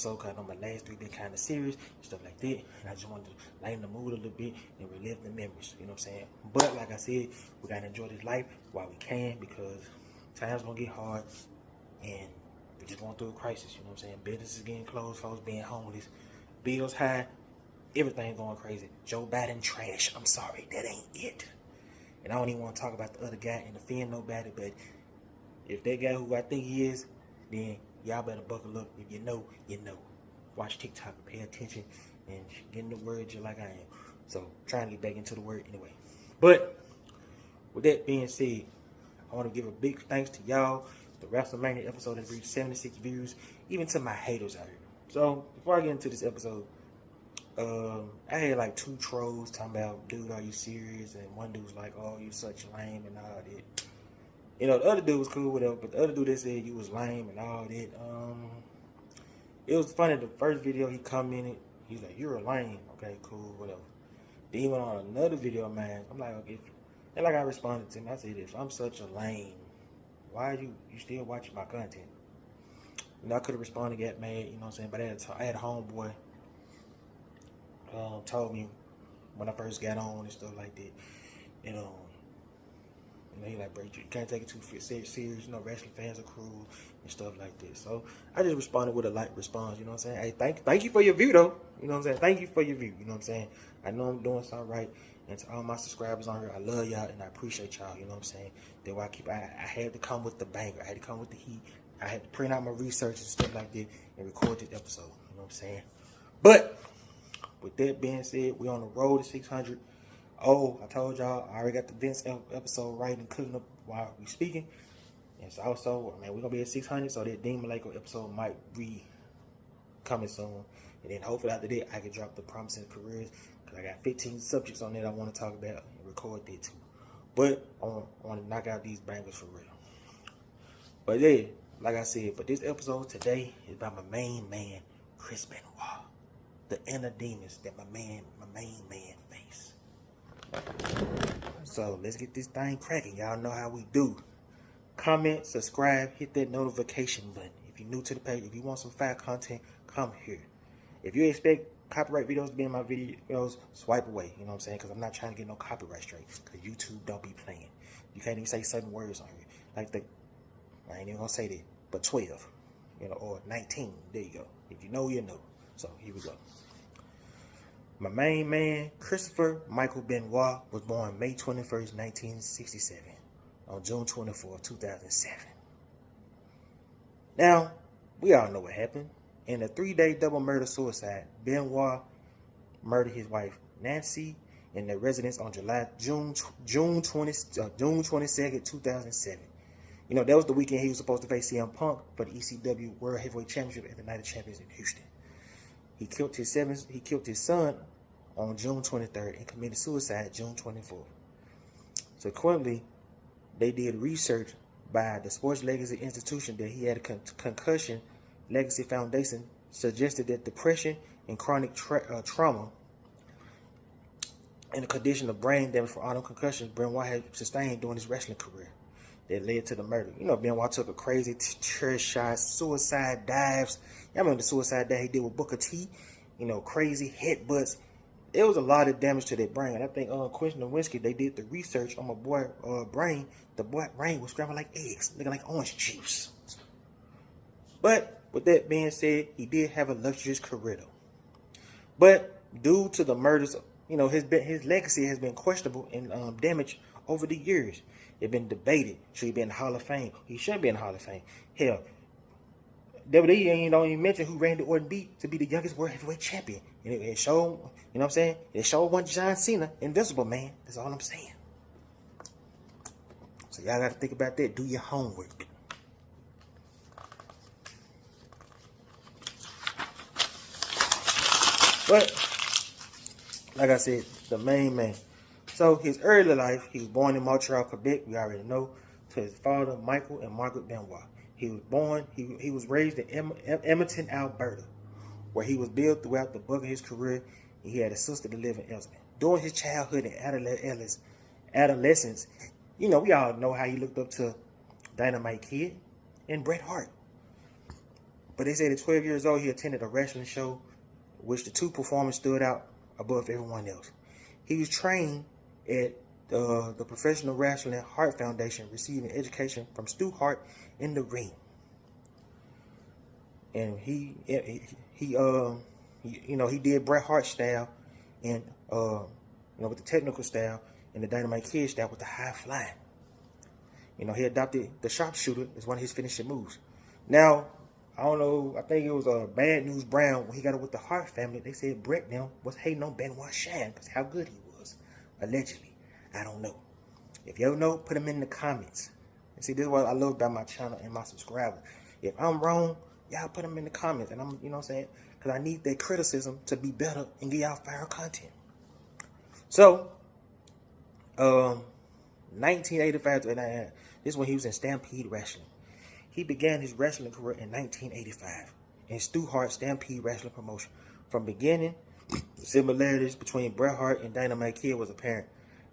episode because I know my last 3 been kind of serious, stuff like that. And I just wanted to lighten the mood a little bit and relive the memories, you know what I'm saying? But like I said, we got to enjoy this life while we can because times going to get hard and we're just going through a crisis, you know what I'm saying? Businesses getting closed, folks being homeless, bills high, everything going crazy. Joe Biden trash. I'm sorry, that ain't it. And I don't even want to talk about the other guy and offend nobody, but if that guy who I think he is, then y'all better buckle up. If you know, you know. Watch TikTok, pay attention, and get in the word just like I am. So, trying to get back into the word anyway. But, with that being said, I want to give a big thanks to y'all. The WrestleMania episode has reached 76 views, even to my haters out here. So, before I get into this episode, I had like 2 trolls talking about, dude, are you serious? And one dude was like, oh, you such lame and all that. You know, the other dude was cool with it, but the other dude that said you was lame and all that. It was funny. The first video he commented, he's like, "You're a lame." Okay, cool, whatever. Then he went on another video of mine. I'm like, okay, and like I responded to him, I said, if I'm such a lame, why are you still watching my content? You know, I could have responded, got mad, you know what I'm saying? But I had a homeboy told me when I first got on and stuff like that, you know, he like, bro, you can't take it too serious, you know, wrestling fans are cruel and stuff like this. So I just responded with a light response, you know what I'm saying? Hey, thank you for your view though, you know what I'm saying? Thank you for your view, you know what I'm saying? I know I'm doing something right, and to all my subscribers on here, I love y'all and I appreciate y'all, you know what I'm saying? That's why I had to come with the banger, I had to come with the heat, I had to print out my research and stuff like that and record this episode, you know what I'm saying? But with that being said, we on the road to 600. Oh, I told y'all, I already got the Vince episode right and cooking up while we speaking. And so also, man, we're going to be at 600, so that Dean Malenko episode might be coming soon. And then hopefully after that, I can drop the promising careers, because I got 15 subjects on that I want to talk about and record that too. But I want to knock out these bangers for real. But yeah, like I said, but this episode today is about my main man, Chris Benoit. The inner demons that my main man face. So let's get this thing cracking. Y'all know how we do. Comment, subscribe, hit that notification button. If you're new to the page, if you want some fire content, come here. If you expect copyright videos to be in my videos, swipe away. You know what I'm saying? Because I'm not trying to get no copyright straight. Because YouTube don't be playing. You can't even say certain words on here. Like I ain't even gonna say that, but 12, you know, or 19. There you go. If you know, you know. So here we go. My main man, Christopher Michael Benoit, was born May 21st, 1967, on June 24, 2007. Now, we all know what happened. In a 3-day double murder-suicide, Benoit murdered his wife, Nancy, in their residence on June 22nd, 2007. You know, that was the weekend he was supposed to face CM Punk for the ECW World Heavyweight Championship at the Night of Champions in Houston. He killed his son on June 23rd and committed suicide June 24th. Subsequently, they did research by the Sports Legacy Institution that he had a concussion. Legacy Foundation suggested that depression and chronic trauma and a condition of brain damage for auto concussions Benoit had sustained during his wrestling career that led to the murder. You know, Benoit took a crazy chair shot, suicide dives. Y'all remember the suicide dive he did with Booker T? You know, crazy headbutts. It was a lot of damage to that brain. And I think Quentin Nowinski, they did the research on my boy brain. The boy brain was scrambled like eggs, looking like orange juice. But with that being said, he did have a luxurious career though. But due to the murders, you know, his legacy has been questionable and damaged over the years. It's been debated. Should he be in the Hall of Fame? He shouldn't be in the Hall of Fame. Hell, WWE don't even mention who Randy Orton beat to be the youngest World Heavyweight Champion. And it showed, you know what I'm saying? It showed one John Cena, Invisible Man. That's all I'm saying. So y'all got to think about that. Do your homework. But, like I said, the main man. So his early life, he was born in Montreal, Quebec. We already know. To his father, Michael and Margaret Benoit. He was raised in Edmonton, Alberta, where he was built throughout the bulk of his career. He had a sister that lived in Elsman. During his childhood and adolescence, you know, we all know how he looked up to Dynamite Kid and Bret Hart. But they said at 12 years old, he attended a wrestling show, which the two performers stood out above everyone else. He was trained at the Professional Wrestling Hart Foundation, receiving education from Stu Hart in the ring. And he did Bret Hart style, and with the technical style, and the Dynamite Kid style with the high flying. He adopted the sharpshooter as one of his finishing moves. Now, I don't know, I think it was Bad News Brown, when he got it with the Hart family, they said Bret now was hating on Benoit Shine because how good he was, allegedly. I don't know. If you know, put them in the comments. And see, this is what I love about my channel and my subscribers. If I'm wrong, y'all put them in the comments. And I'm, you know what I'm saying? Because I need that criticism to be better and get y'all fire content. So, 1985 to 1989, this is when he was in Stampede Wrestling. He began his wrestling career in 1985 in Stu Hart Stampede Wrestling Promotion. From beginning, similarities between Bret Hart and Dynamite Kid was apparent.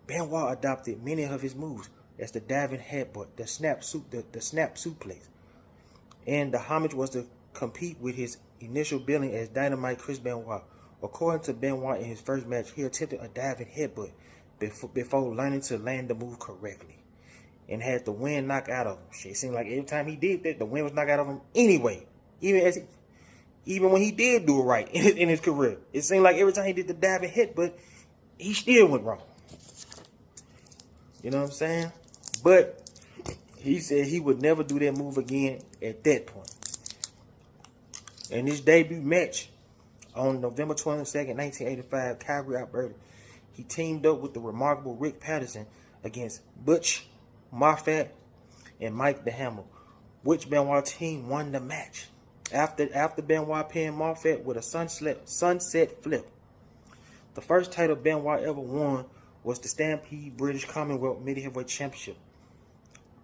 Benoit adopted many of his moves, as the diving headbutt, the snap suplex, and the homage was to compete with his initial billing as Dynamite Chris Benoit. According to Benoit, in his first match, he attempted a diving headbutt before learning to land the move correctly, and had the wind knocked out of him. It seemed like every time he did that, the wind was knocked out of him anyway. Even when he did do it right in his career, it seemed like every time he did the diving headbutt, he still went wrong. You know what I'm saying? But he said he would never do that move again at that point. In his debut match on November 22nd, 1985, Calgary, Alberta, he teamed up with the remarkable Rick Patterson against Butch Moffat and Mike the Hammer, which Benoit team won the match. After Benoit pinned Moffat with a sunset flip. The first title Benoit ever won was the Stampede British Commonwealth Mid Heavyweight Championship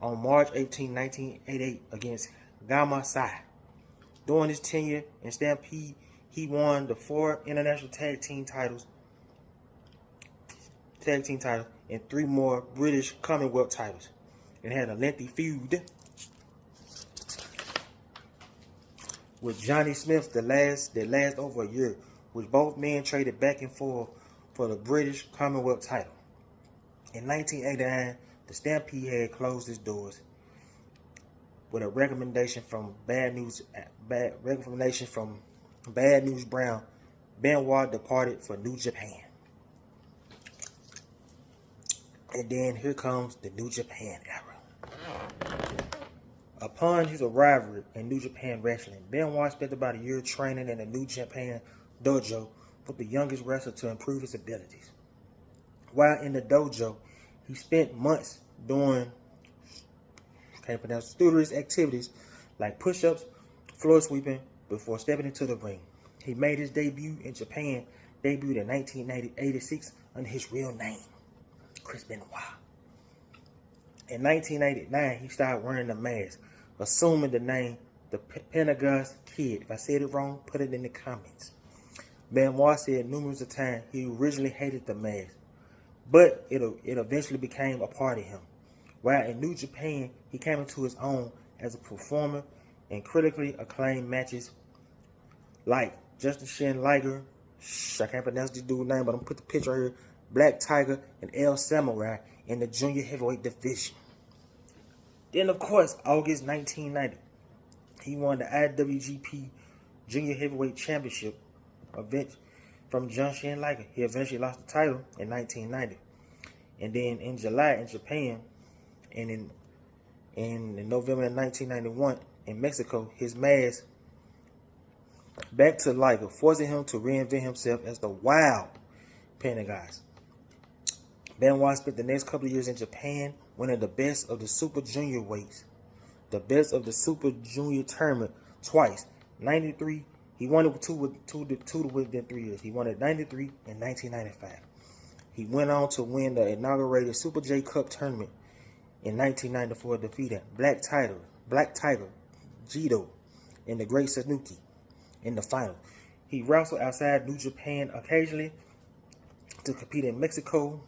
on March 18, 1988 against Gama Sai. During his tenure in Stampede, he won the 4 international tag team titles and 3 more British Commonwealth titles, and had a lengthy feud with Johnny Smith that last over a year, which both men traded back and forth for the British Commonwealth title. In 1989, the Stampede had closed its doors with a recommendation from Bad News Brown. Benoit departed for New Japan. And then here comes the New Japan era. Upon his arrival in New Japan Wrestling, Benoit spent about a year training in the New Japan dojo with the youngest wrestler to improve his abilities. While in the dojo, he spent months doing student activities like push-ups, floor sweeping before stepping into the ring. He made his debut in Japan, debuted in 1986 under his real name, Chris Benoit. In 1989, he started wearing the mask, assuming the name the Pendergast Kid. If I said it wrong, put it in the comments. Benoit said numerous times he originally hated the mask, but it eventually became a part of him. While in New Japan, he came into his own as a performer in critically acclaimed matches like Justin Shin Liger, I can't pronounce this dude's name, but I'm going to put the picture right here, Black Tiger, and El Samurai in the junior heavyweight division. Then, of course, August 1990, he won the IWGP Junior Heavyweight Championship event from John Shin Liger. He eventually lost the title in 1990. And then in July in Japan, and in November 1991 in Mexico, his mask back to Liger, forcing him to reinvent himself as the Wild Pendergast. Benoit spent the next couple of years in Japan, winning the best of the Super Junior weights, the best of the Super Junior tournament twice. 93, he won it within 3 years. He won it 93 and 1995. He went on to win the inaugurated Super J Cup tournament in 1994, defeating Black Tiger Jito and the Great Sanuki in the final. He wrestled outside New Japan occasionally to compete in Mexico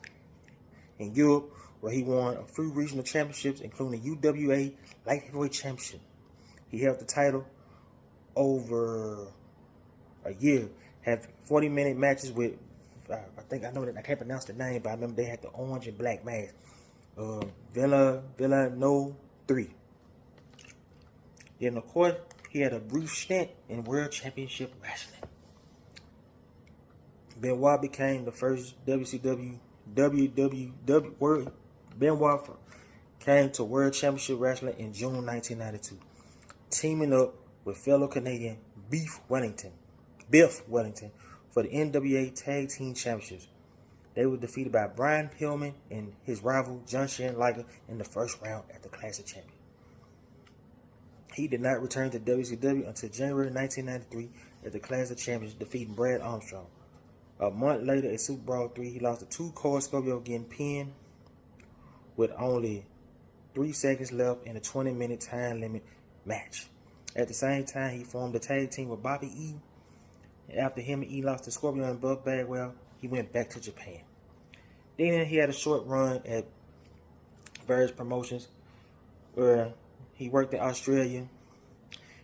and Europe, where he won a few regional championships, including the UWA Light Heavyweight Championship. He held the title over a year, have 40-minute matches with, I think I know that I can't pronounce the name, but I remember they had the orange and black mask. Villa 3. Then of course he had a brief stint in World Championship Wrestling. Benoit became the first WCW World. Benoit came to World Championship Wrestling in June 1992, teaming up with fellow Canadian Biff Wellington for the NWA Tag Team Championships. They were defeated by Brian Pillman and his rival John Shane Liger in the first round at the Clash of Champions. He did not return to WCW until January 1993 at the Clash of Champions, defeating Brad Armstrong. A month later at Super Brawl 3, he lost to Two Cold Scorpio, getting pinned with only 3 seconds left in a 20-minute time limit match. At the same time, he formed a tag team with Bobby E. After him and E lost to Scorpio and Buck Bagwell, he went back to Japan. Then he had a short run at various promotions where he worked in Australia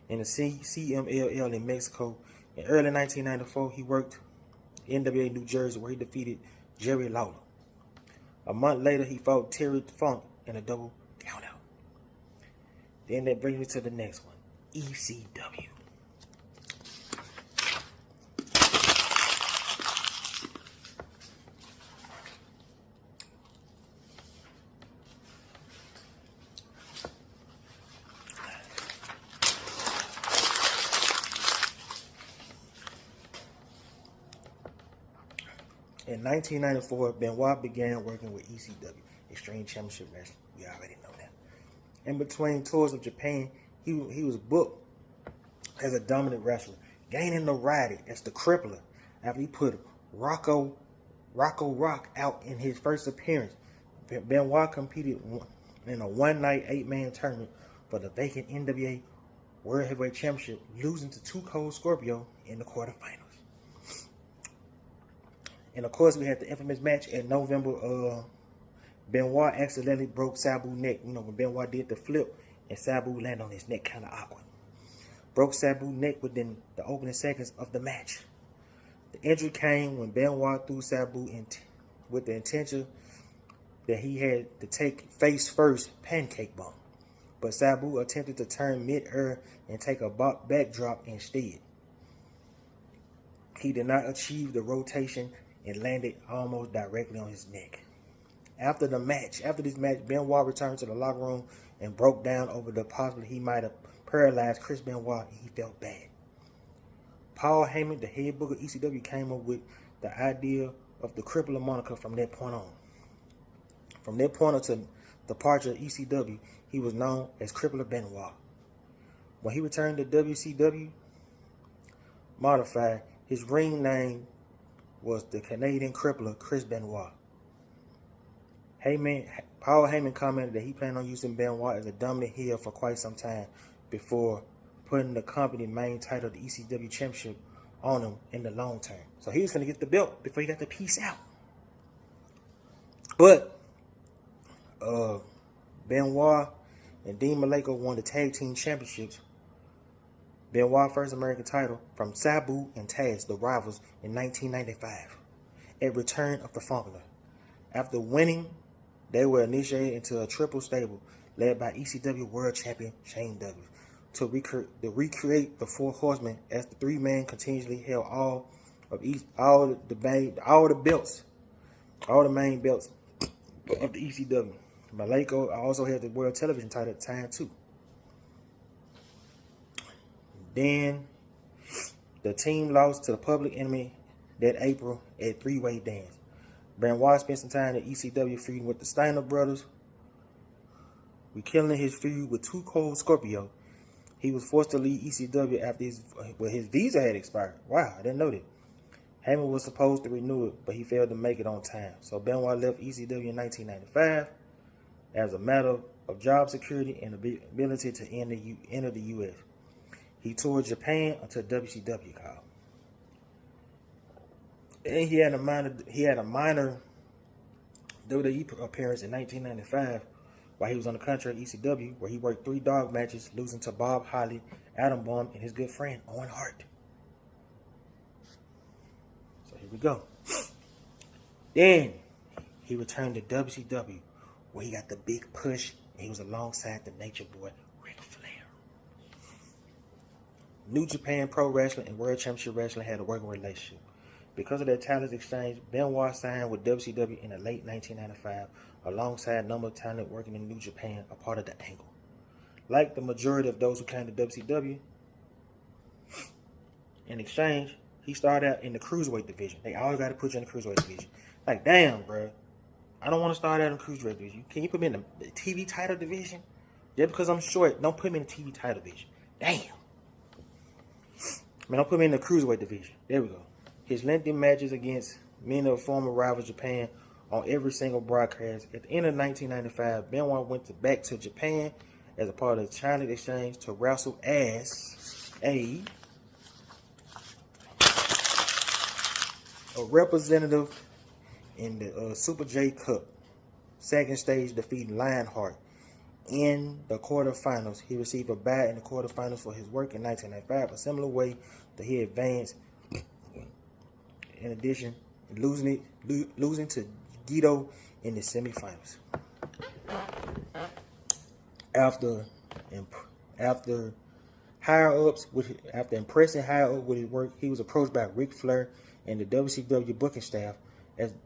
and the CMLL in Mexico. In early 1994, he worked NWA New Jersey, where he defeated Jerry Lawler. A month later, he fought Terry Funk in a double countout. Then that brings me to the next one, ECW. In 1994, Benoit began working with ECW, Extreme Championship Wrestling. We already know that. In between tours of Japan, he was booked as a dominant wrestler, gaining notoriety as the Crippler after he put Rocco Rock out in his first appearance. Benoit competed in a one-night 8-man tournament for the vacant NWA World Heavyweight Championship, losing to Two Cold Scorpio in the quarterfinals. And of course, we had the infamous match in November. Benoit accidentally broke Sabu's neck. You know, when Benoit did the flip and Sabu landed on his neck, kind of awkward. Broke Sabu's neck within the opening seconds of the match. The injury came when Benoit threw Sabu with the intention that he had to take face first pancake bump. But Sabu attempted to turn mid-air and take a backdrop instead. He did not achieve the rotation and landed almost directly on his neck. After this match, Benoit returned to the locker room and broke down over the possibility he might have paralyzed Chris Benoit, and he felt bad. Paul Heyman, the head booker of ECW, came up with the idea of the Crippler moniker from that point on. From that point until the departure of ECW, he was known as Crippler Benoit. When he returned to WCW modified, his ring name was the Canadian Crippler Chris Benoit. Paul Heyman commented that he planned on using Benoit as a dominant heel for quite some time before putting the company main title, the ECW Championship, on him in the long term. So he was going to get the belt before he got the peace out. But Benoit and Dean Malenko won the Tag Team Championships. Benoit's first American title from Sabu and Taz, the rivals, in 1995, at Return of the Funkler. After winning, they were initiated into a triple stable led by ECW World Champion Shane Douglas to recreate the Four Horsemen, as the three men continuously held all the main belts of the ECW. Malenko also had the World Television title at the time too. Then the team lost to the Public Enemy that April at Three-Way Dance. Benoit spent some time at ECW feuding with the Steiner brothers, rekindling his feud with Two Cold Scorpio. He was forced to leave ECW after his visa had expired. Wow, I didn't know that. Heyman was supposed to renew it, but he failed to make it on time. So Benoit left ECW in 1995 as a matter of job security and ability to enter the U.S. He toured Japan until WCW called. And he had a minor WWE appearance in 1995 while he was on the contract at ECW, where he worked 3 dog matches, losing to Bob Holly, Adam Bomb, and his good friend Owen Hart. So here we go. Then he returned to WCW, where he got the big push, and he was alongside the Nature Boy, Ric Flair. New Japan Pro Wrestling and World Championship Wrestling had a working relationship. Because of their talent exchange, Benoit signed with WCW in the late 1995, alongside a number of talent working in New Japan, a part of the Angle. Like the majority of those who came to WCW, in exchange, he started out in the Cruiserweight division. They always got to put you in the Cruiserweight division. Like, damn, bro. I don't want to start out in the Cruiserweight division. Can you put me in the TV title division? Just because I'm short, don't put me in the TV title division. Damn. Man, don't put me in the Cruiserweight division. There we go. His lengthy matches against many of former rivals Japan on every single broadcast. At the end of 1995, Benoit went back to Japan as a part of the China Exchange to wrestle as a representative in the Super J Cup. Second stage, defeating Lionheart in the quarterfinals. He received a bye in the quarterfinals for his work in 1995, a similar way that he advanced. In addition, losing to Guido in the semifinals. After impressing higher up with his work, he was approached by Ric Flair and the WCW booking staff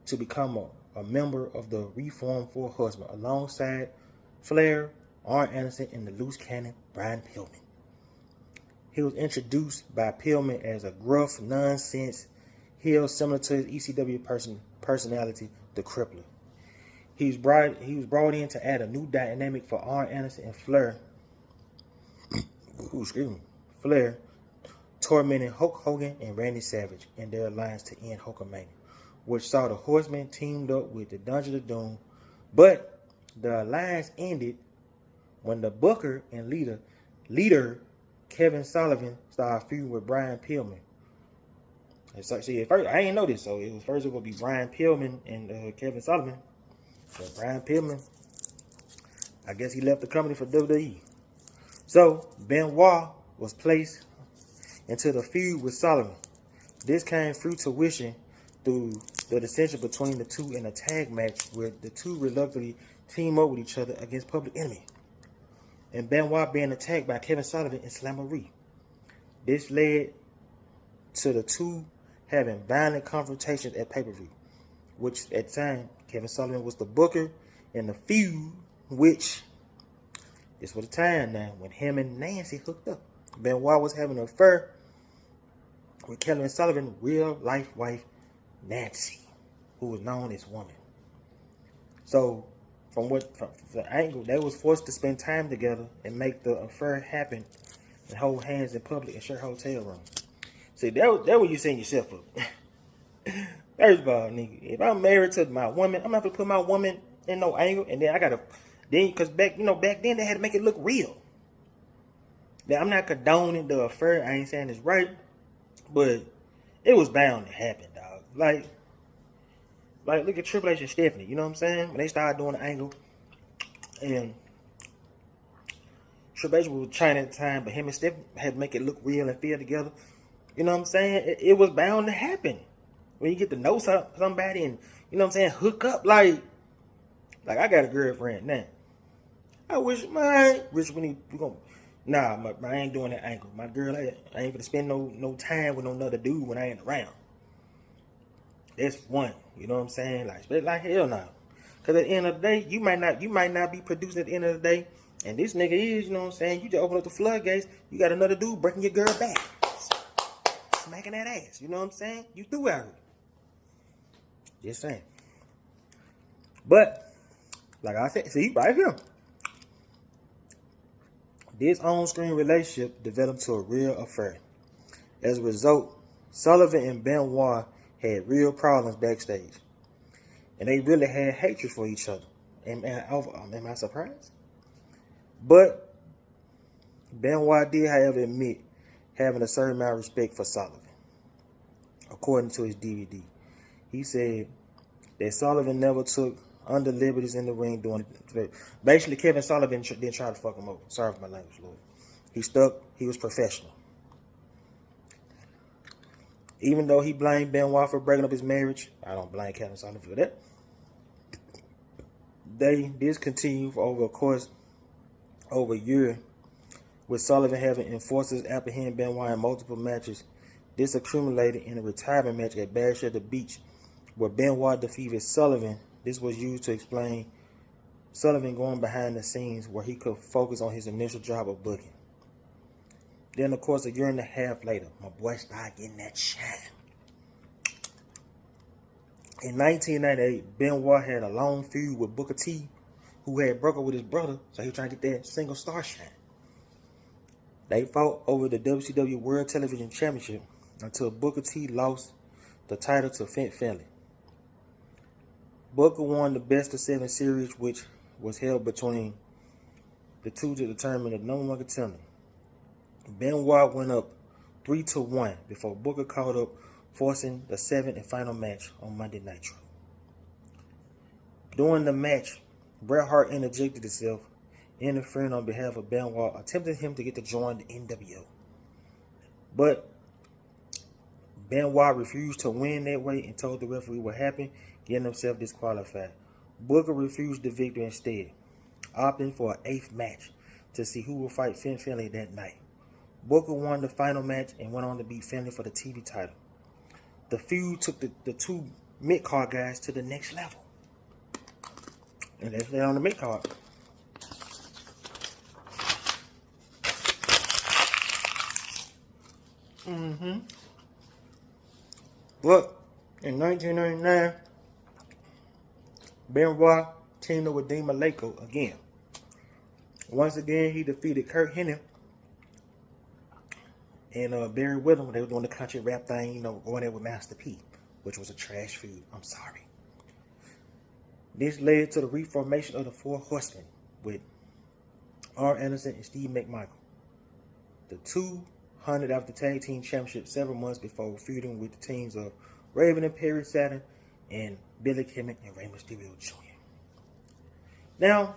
to become a member of the reformed Four Horsemen, alongside Flair, Arn Anderson, and the loose cannon Brian Pillman. He was introduced by Pillman as a gruff, nonsense heel similar to his ECW personality, the Crippler. He was brought in to add a new dynamic for Arn Anderson and Flair. Flair tormenting Hulk Hogan and Randy Savage in their alliance to end Hulkamania, which saw the Horsemen teamed up with the Dungeon of Doom. But the alliance ended when the Booker and leader Kevin Sullivan started feuding with Brian Pillman. See, at first I didn't know this, so it was first going to be Brian Pillman and Kevin Sullivan. But Brian Pillman, I guess he left the company for WWE. So Benoit was placed into the feud with Sullivan. This came through tuition through the dissension between the two in a tag match where the two reluctantly team up with each other against Public Enemy, and Benoit being attacked by Kevin Sullivan and Slamboree. This led to the two having violent confrontations at pay-per-view, which at the time Kevin Sullivan was the booker in the feud, which this was the time now when him and Nancy hooked up. Benoit was having an affair with Kevin Sullivan's real-life wife, Nancy, who was known as Woman. So, from the angle, they was forced to spend time together and make the affair happen and hold hands in public and share hotel rooms. See, that what you setting yourself up. First of all, nigga, if I'm married to my woman, I'm not gonna put my woman in no angle, and then because back then they had to make it look real. Now, I'm not condoning the affair. I ain't saying it's right, but it was bound to happen, dog. Like look at Triple H and Stephanie. You know what I'm saying? When they started doing the angle, and Triple H was China at the time, but him and Stephanie had to make it look real and feel together. You know what I'm saying? It was bound to happen. When you get to know somebody and, you know what I'm saying, hook up, like I got a girlfriend now. I wish I ain't doing that angle. My girl, I ain't gonna spend no time with no other dude when I ain't around. That's one. You know what I'm saying? Like hell no. Cause at the end of the day, you might not be producing at the end of the day. And this nigga is, you know what I'm saying? You just open up the floodgates, you got another dude breaking your girl back. Smacking that ass. You know what I'm saying? You threw out. Just saying. But, like I said, see, right here. This on-screen relationship developed to a real affair. As a result, Sullivan and Benoit had real problems backstage. And they really had hatred for each other. Am I surprised? But Benoit did, however, admit having a certain amount of respect for Sullivan. According to his DVD, he said that Sullivan never took under liberties in the ring doing it. Basically, Kevin Sullivan didn't try to fuck him over. Sorry for my language, Lord. He stuck. He was professional. Even though he blamed Benoit for breaking up his marriage, I don't blame Kevin Sullivan for that. They discontinued for over a year, with Sullivan having enforcers apprehend Benoit in multiple matches. This accumulated in a retirement match at Bash at the Beach, where Benoit defeated Sullivan. This was used to explain Sullivan going behind the scenes where he could focus on his initial job of booking. Then, of course, a year and a half later, my boy started getting that shine. In 1998, Benoit had a long feud with Booker T, who had broke up with his brother, so he was trying to get that single star shine. They fought over the WCW World Television Championship until Booker T lost the title to Fit Finlay. Booker won the Best of 7 series, which was held between the two to determine the number one contender. Benoit went up 3-1 before Booker caught up, forcing the 7th and final match on Monday Nitro. During the match, Bret Hart interjected himself, interfering on behalf of Benoit, attempting him to get to join the NWO. But Benoit refused to win that way and told the referee what happened, getting himself disqualified. Booker refused the victory instead, opting for an 8th match to see who will fight Finn Finlay that night. Booker won the final match and went on to beat Finlay for the TV title. The feud took the two mid-card guys to the next level. And that's there on the mid-card. But in 1999, Benoit teamed up with Dean Malenko again. Once again, he defeated Kurt Hennig and Barry Windham. They were doing the country rap thing, going there with Master P, which was a trash feud. I'm sorry. This led to the reformation of the Four Horsemen with Arn Anderson and Steve McMichael. The 200 after tag team championship several months before feuding with the teams of Raven and Perry Saturn and Billy Kidman and Rey Mysterio Jr. Now,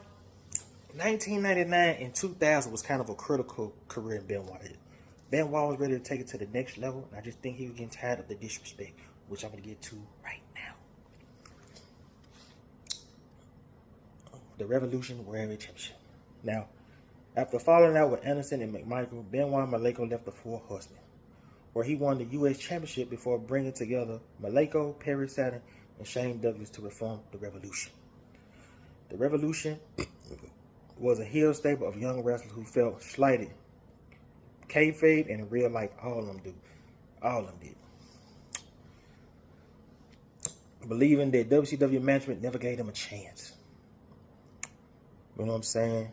1999 and 2000 was kind of a critical career in Benoit. Benoit was ready to take it to the next level, and I just think he was getting tired of the disrespect, which I'm going to get to right now. The Revolution World Heavyweight Championship. Now, after falling out with Anderson and McMichael, Benoit and Malenko left the Four Horsemen, where he won the U.S. Championship before bringing together Malenko, Perry Saturn, and Shane Douglas to reform the Revolution. The Revolution was a heel stable of young wrestlers who felt slighted. Kayfabe and in real life, all of them did. Believing that WCW management never gave them a chance. You know what I'm saying?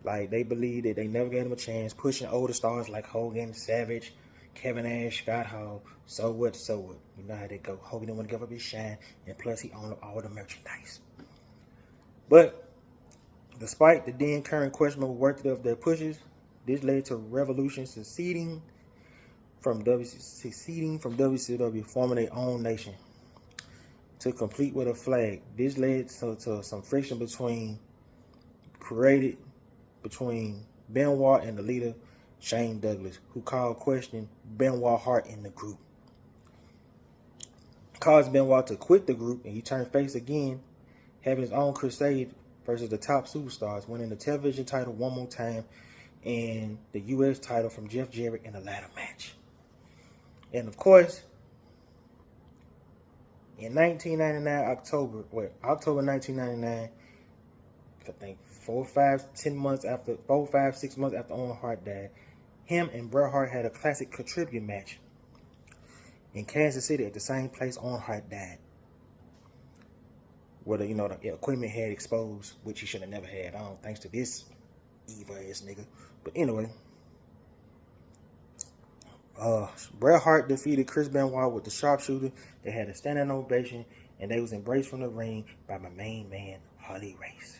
Like, they believed that they never gave them a chance, pushing older stars like Hogan, Savage, Kevin Nash, Scott Hall. So what? You know how they go. Hogan didn't want to give up his shine, and plus he owned all the merchandise. But despite the then current questionable worth of their pushes, this led to Revolution seceding from WCW, forming their own nation to complete with a flag. This led to some friction created between Benoit and the leader, Shane Douglas, who called questioning Benoit Hart in the group. Caused Benoit to quit the group, and he turned face again, having his own crusade versus the top superstars, winning the television title one more time and the U.S. title from Jeff Jarrett in a ladder match. And of course, in 1999, October 1999, I think 6 months after Owen Hart died, him and Bret Hart had a classic tribute match in Kansas City at the same place Owen Hart died, where the equipment had exposed, which he should have never had. Thanks to this evil ass nigga. But anyway, Bret Hart defeated Chris Benoit with the sharpshooter. They had a standing ovation, and they was embraced from the ring by my main man, Harley Race.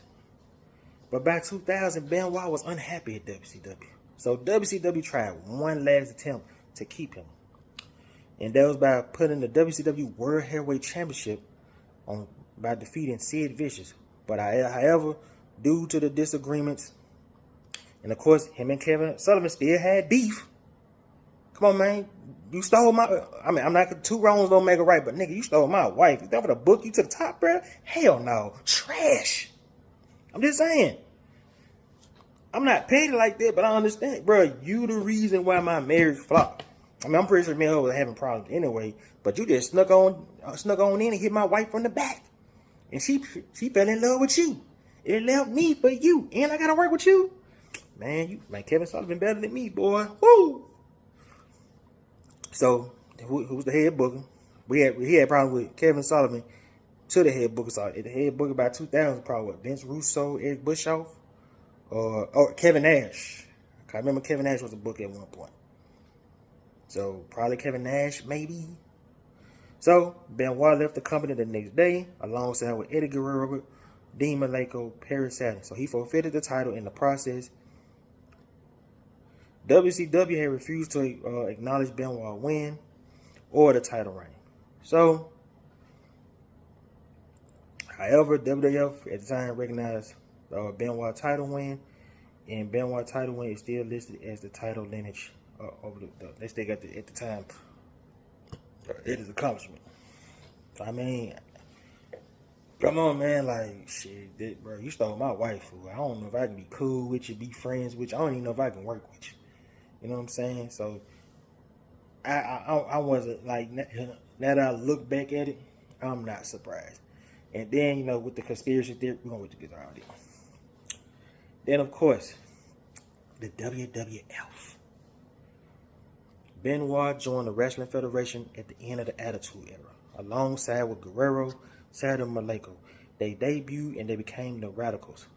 But by 2000, Benoit was unhappy at WCW. So WCW tried one last attempt to keep him. And that was by putting the WCW World Heavyweight Championship on by defeating Sid Vicious, But however, due to the disagreements, and of course, him and Kevin Sullivan still had beef. Come on, man. You stole my... I mean, I'm not... Two wrongs don't make a right, but nigga, you stole my wife. You thought for the book you to the top, bro? Hell no. Trash. I'm just saying. I'm not petty like that, but I understand. Bro, you the reason why my marriage flopped. I mean, I'm pretty sure me and her was having problems anyway, but you just snuck on in and hit my wife from the back. And she fell in love with you. It left me for you. And I gotta work with you. Man, Kevin Sullivan better than me, boy. Woo! So, who was the head booker? He had problems with Kevin Sullivan to the head booker. So, the head booker by 2000 probably what? Vince Russo, Eric Bischoff, or Kevin Nash. I remember Kevin Nash was a booker at one point. So, probably Kevin Nash, maybe. So, Benoit left the company the next day, alongside with Eddie Guerrero, Dean Malenko, Perry Saturn. So, he forfeited the title in the process. WCW had refused to acknowledge Benoit's win or the title reign. So, however, WWF at the time recognized Benoit's title win, and Benoit's title win is still listed as the title lineage over they still got at the time. It is accomplishment. I mean, come on, man. Like, shit, bro, you stole my wife, fool. I don't know if I can be cool with you, be friends with you. I don't even know if I can work with you. You know what I'm saying? So, I wasn't, like, now that I look back at it, I'm not surprised. And then, you know, with the conspiracy theory, we're going to get all this. Then, of course, the WWF. Benoit joined the Wrestling Federation at the end of the Attitude Era, alongside with Guerrero, Saturn, Malenko. They debuted and they became the Radicals.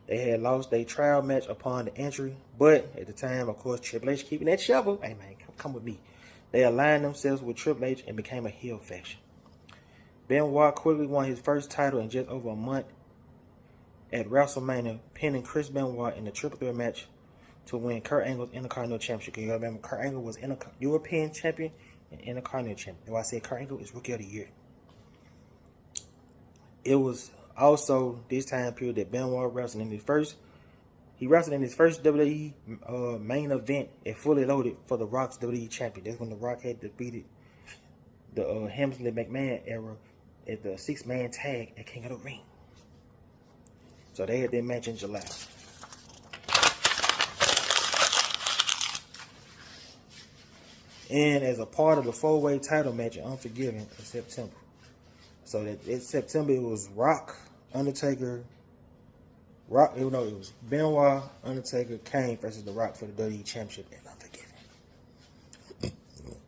They had lost their trial match upon the entry, but at the time, of course, Triple H keeping that shovel. Hey, man, come with me. They aligned themselves with Triple H and became a heel faction. Benoit quickly won his first title in just over a month at WrestleMania, pinning Chris Benoit in the triple threat match to win Kurt Angle's Intercontinental Championship. Because you remember, Kurt Angle was European champion and Intercontinental champion. That's why I said Kurt Angle is Rookie of the Year. It was also this time period that Benoit wrestled in his first. He wrestled in his first WWE main event at Fully Loaded for the Rock's WWE champion. That's when the Rock had defeated the Hemsley McMahon era at the 6-man tag at King of the Ring. So they had their match in July. And as a part of the 4-way title match at Unforgiven in September. So that in September it was it was Benoit, Undertaker, Kane versus The Rock for the WWE Championship at Unforgiven.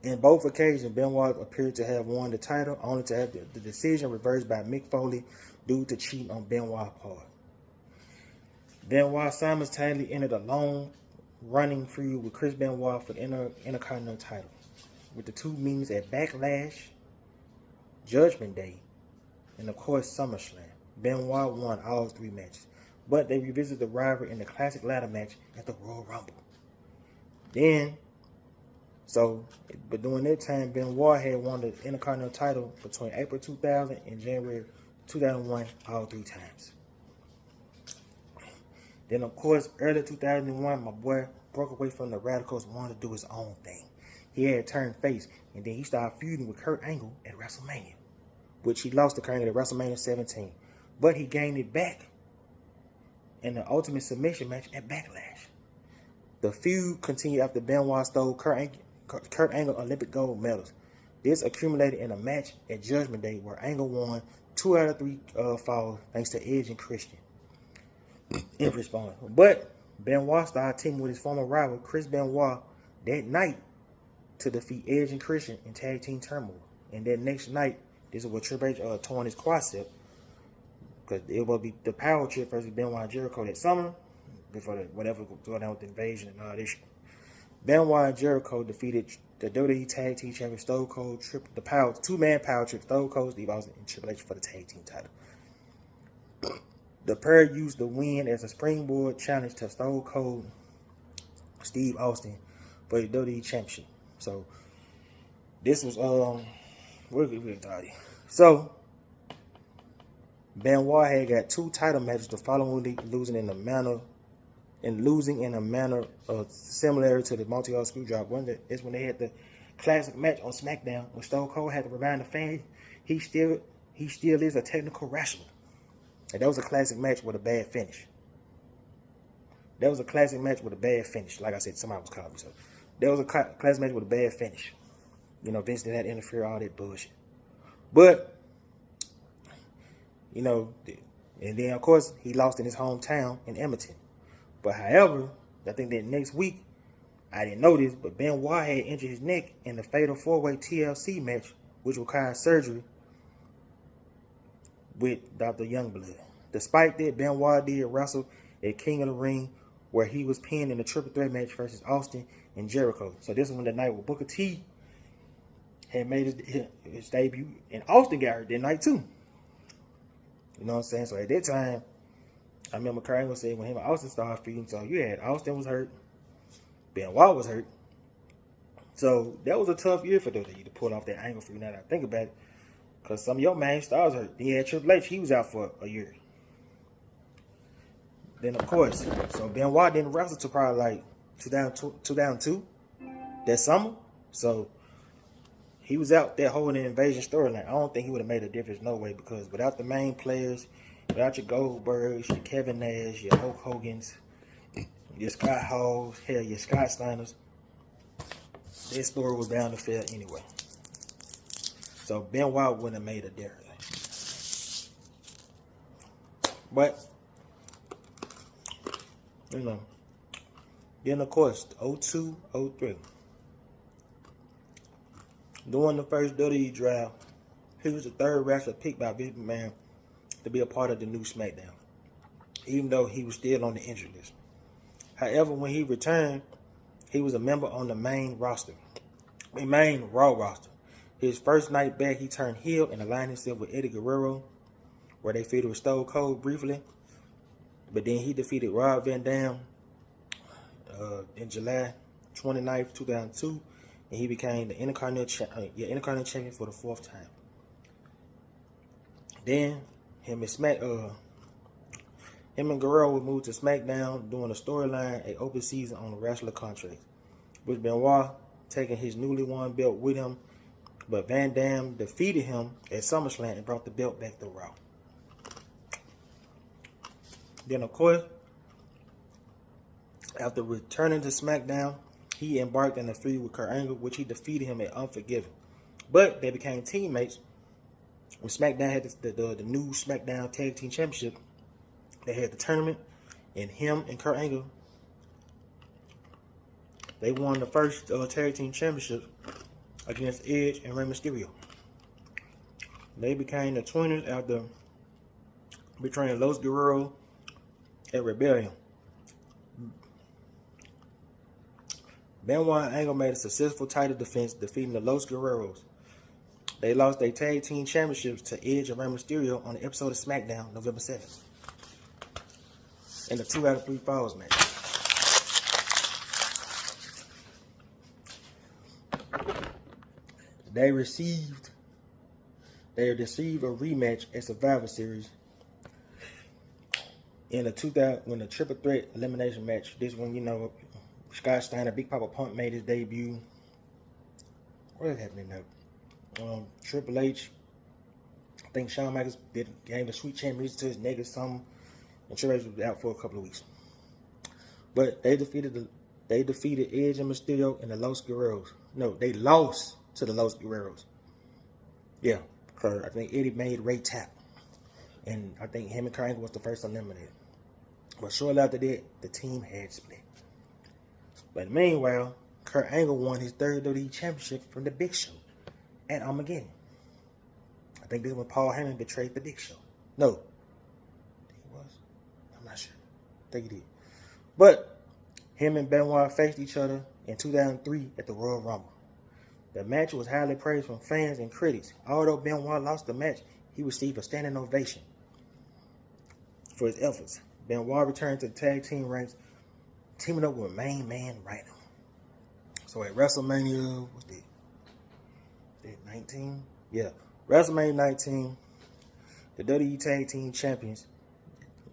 In both occasions, Benoit appeared to have won the title, only to have the decision reversed by Mick Foley due to cheating on Benoit's part. Benoit simultaneously entered a long running feud with Chris Benoit for the Intercontinental title, with the two meetings at Backlash, Judgment Day, and of course SummerSlam. Benoit won all 3 matches, but they revisited the rivalry in the classic ladder match at the Royal Rumble. But during that time, Benoit had won the Intercontinental title between April 2000 and January 2001 all 3 times. Then, of course, early 2001, my boy broke away from the Radicals and wanted to do his own thing. He had turned face, and then he started feuding with Kurt Angle at WrestleMania, which he lost to Kurt Angle at WrestleMania 17. But he gained it back in the Ultimate Submission match at Backlash. The feud continued after Benoit stole Kurt Angle Olympic gold medals. This accumulated in a match at Judgment Day where Angle won 2 out of 3 falls thanks to Edge and Christian in response. But Benoit started teaming with his former rival Chris Benoit that night to defeat Edge and Christian in tag team turmoil. And that next night, this is what Triple H torn his quadricep, because it will be the power trip versus Benoit and Jericho that summer before whatever going on with the invasion and all this shit. Benoit and Jericho defeated the WWE Tag Team Champion Stone Cold, the 2-man power trip Stone Cold Steve Austin and Triple H for the tag team title. The pair used the win as a springboard challenge to Stone Cold Steve Austin for the WWE Championship. So this was So Benoit had got 2 title matches the following week, losing in a manner similar to the Montreal Screwjob. It's when they had the classic match on SmackDown when Stone Cold had to remind the fans he still is a technical wrestler. And that was a classic match with a bad finish. Like I said, somebody was calling me. So that was a classic match with a bad finish. You know, Vince didn't have to interfere, all that bullshit. But, you know, and then, of course, he lost in his hometown in Edmonton. But, however, I think that next week, I didn't know this, but Benoit had injured his neck in the fatal 4-way TLC match, which required surgery with Dr. Youngblood. Despite that, Benoit did wrestle at King of the Ring, where he was pinned in a triple threat match versus Austin and Jericho. So this is when the night where Booker T had made his debut, and Austin got hurt that night too. You know what I'm saying? So at that time, I remember Kurt Angle said when him and Austin started feuding, so you had Austin was hurt, Benoit was hurt. So that was a tough year for WWE to pull off that angle for you now that I think about it. Because some of your main stars hurt. Then you had Triple H, he was out for a year. Then, of course, so Benoit didn't wrestle till probably like 2002, that summer. So he was out there holding the Invasion storyline. I don't think he would have made a difference, no way, because without the main players, without your Goldbergs, your Kevin Nash, your Hulk Hogan's, your Scott Halls, hell, your Scott Steiners, this story was bound to fail anyway. So Benoit wouldn't have made a difference. But, you know, then of course, 02, 03. During the first WWE draft, he was the 3rd wrestler picked by Vince McMahon to be a part of the new SmackDown, even though he was still on the injury list. However, when he returned, he was a member on the main Raw roster. His first night back, he turned heel and aligned himself with Eddie Guerrero, where they feuded with Stone Cold briefly. But then he defeated Rob Van Dam in July 29th, 2002, and he became the Intercontinental Champion for the 4th time. Then him and Guerrero would move to SmackDown doing a storyline, an open season on a wrestler contract, with Benoit taking his newly won belt with him, but Van Dam defeated him at SummerSlam and brought the belt back to Raw. Then, of course, after returning to SmackDown, he embarked on a feud with Kurt Angle, which he defeated him at Unforgiven. But they became teammates. When SmackDown had the new SmackDown Tag Team Championship, they had the tournament, and him and Kurt Angle, they won the first Tag Team Championship against Edge and Rey Mysterio. They became the Twinners after betraying Los Guerreros at Rebellion. Benoit and Angle made a successful title defense, defeating the Los Guerreros. They lost their Tag Team Championships to Edge and Rey Mysterio on the episode of SmackDown, November 7th. In the 2 out of 3 falls match. They received a rematch at Survivor Series in the 2000 when the triple threat elimination match. This one, you know, Scott Steiner, Big Papa Punk made his debut. What is happening now? Triple H, I think Shawn Michaels gave the Sweet Champions to his neck or something, and Triple H was out for a couple of weeks. But they defeated Edge and Mysterio and the Los Guerreros. No, they lost to the Los Guerreros. Yeah, because I think Eddie made Ray tap, and I think him and Kurt Angle was the first eliminated. But shortly after that, the team had split. But meanwhile, Kurt Angle won his 3rd WWE Championship from the Big Show at Armageddon. I think this is when Paul Heyman betrayed the Big Show. No. He was? I'm not sure. I think he did. But him and Benoit faced each other in 2003 at the Royal Rumble. The match was highly praised from fans and critics. Although Benoit lost the match, he received a standing ovation for his efforts. Benoit returned to the tag team ranks, teaming up with main man Rhino. So at WrestleMania, what's that? 19? Yeah. WrestleMania 19, The WWE Tag Team Champions,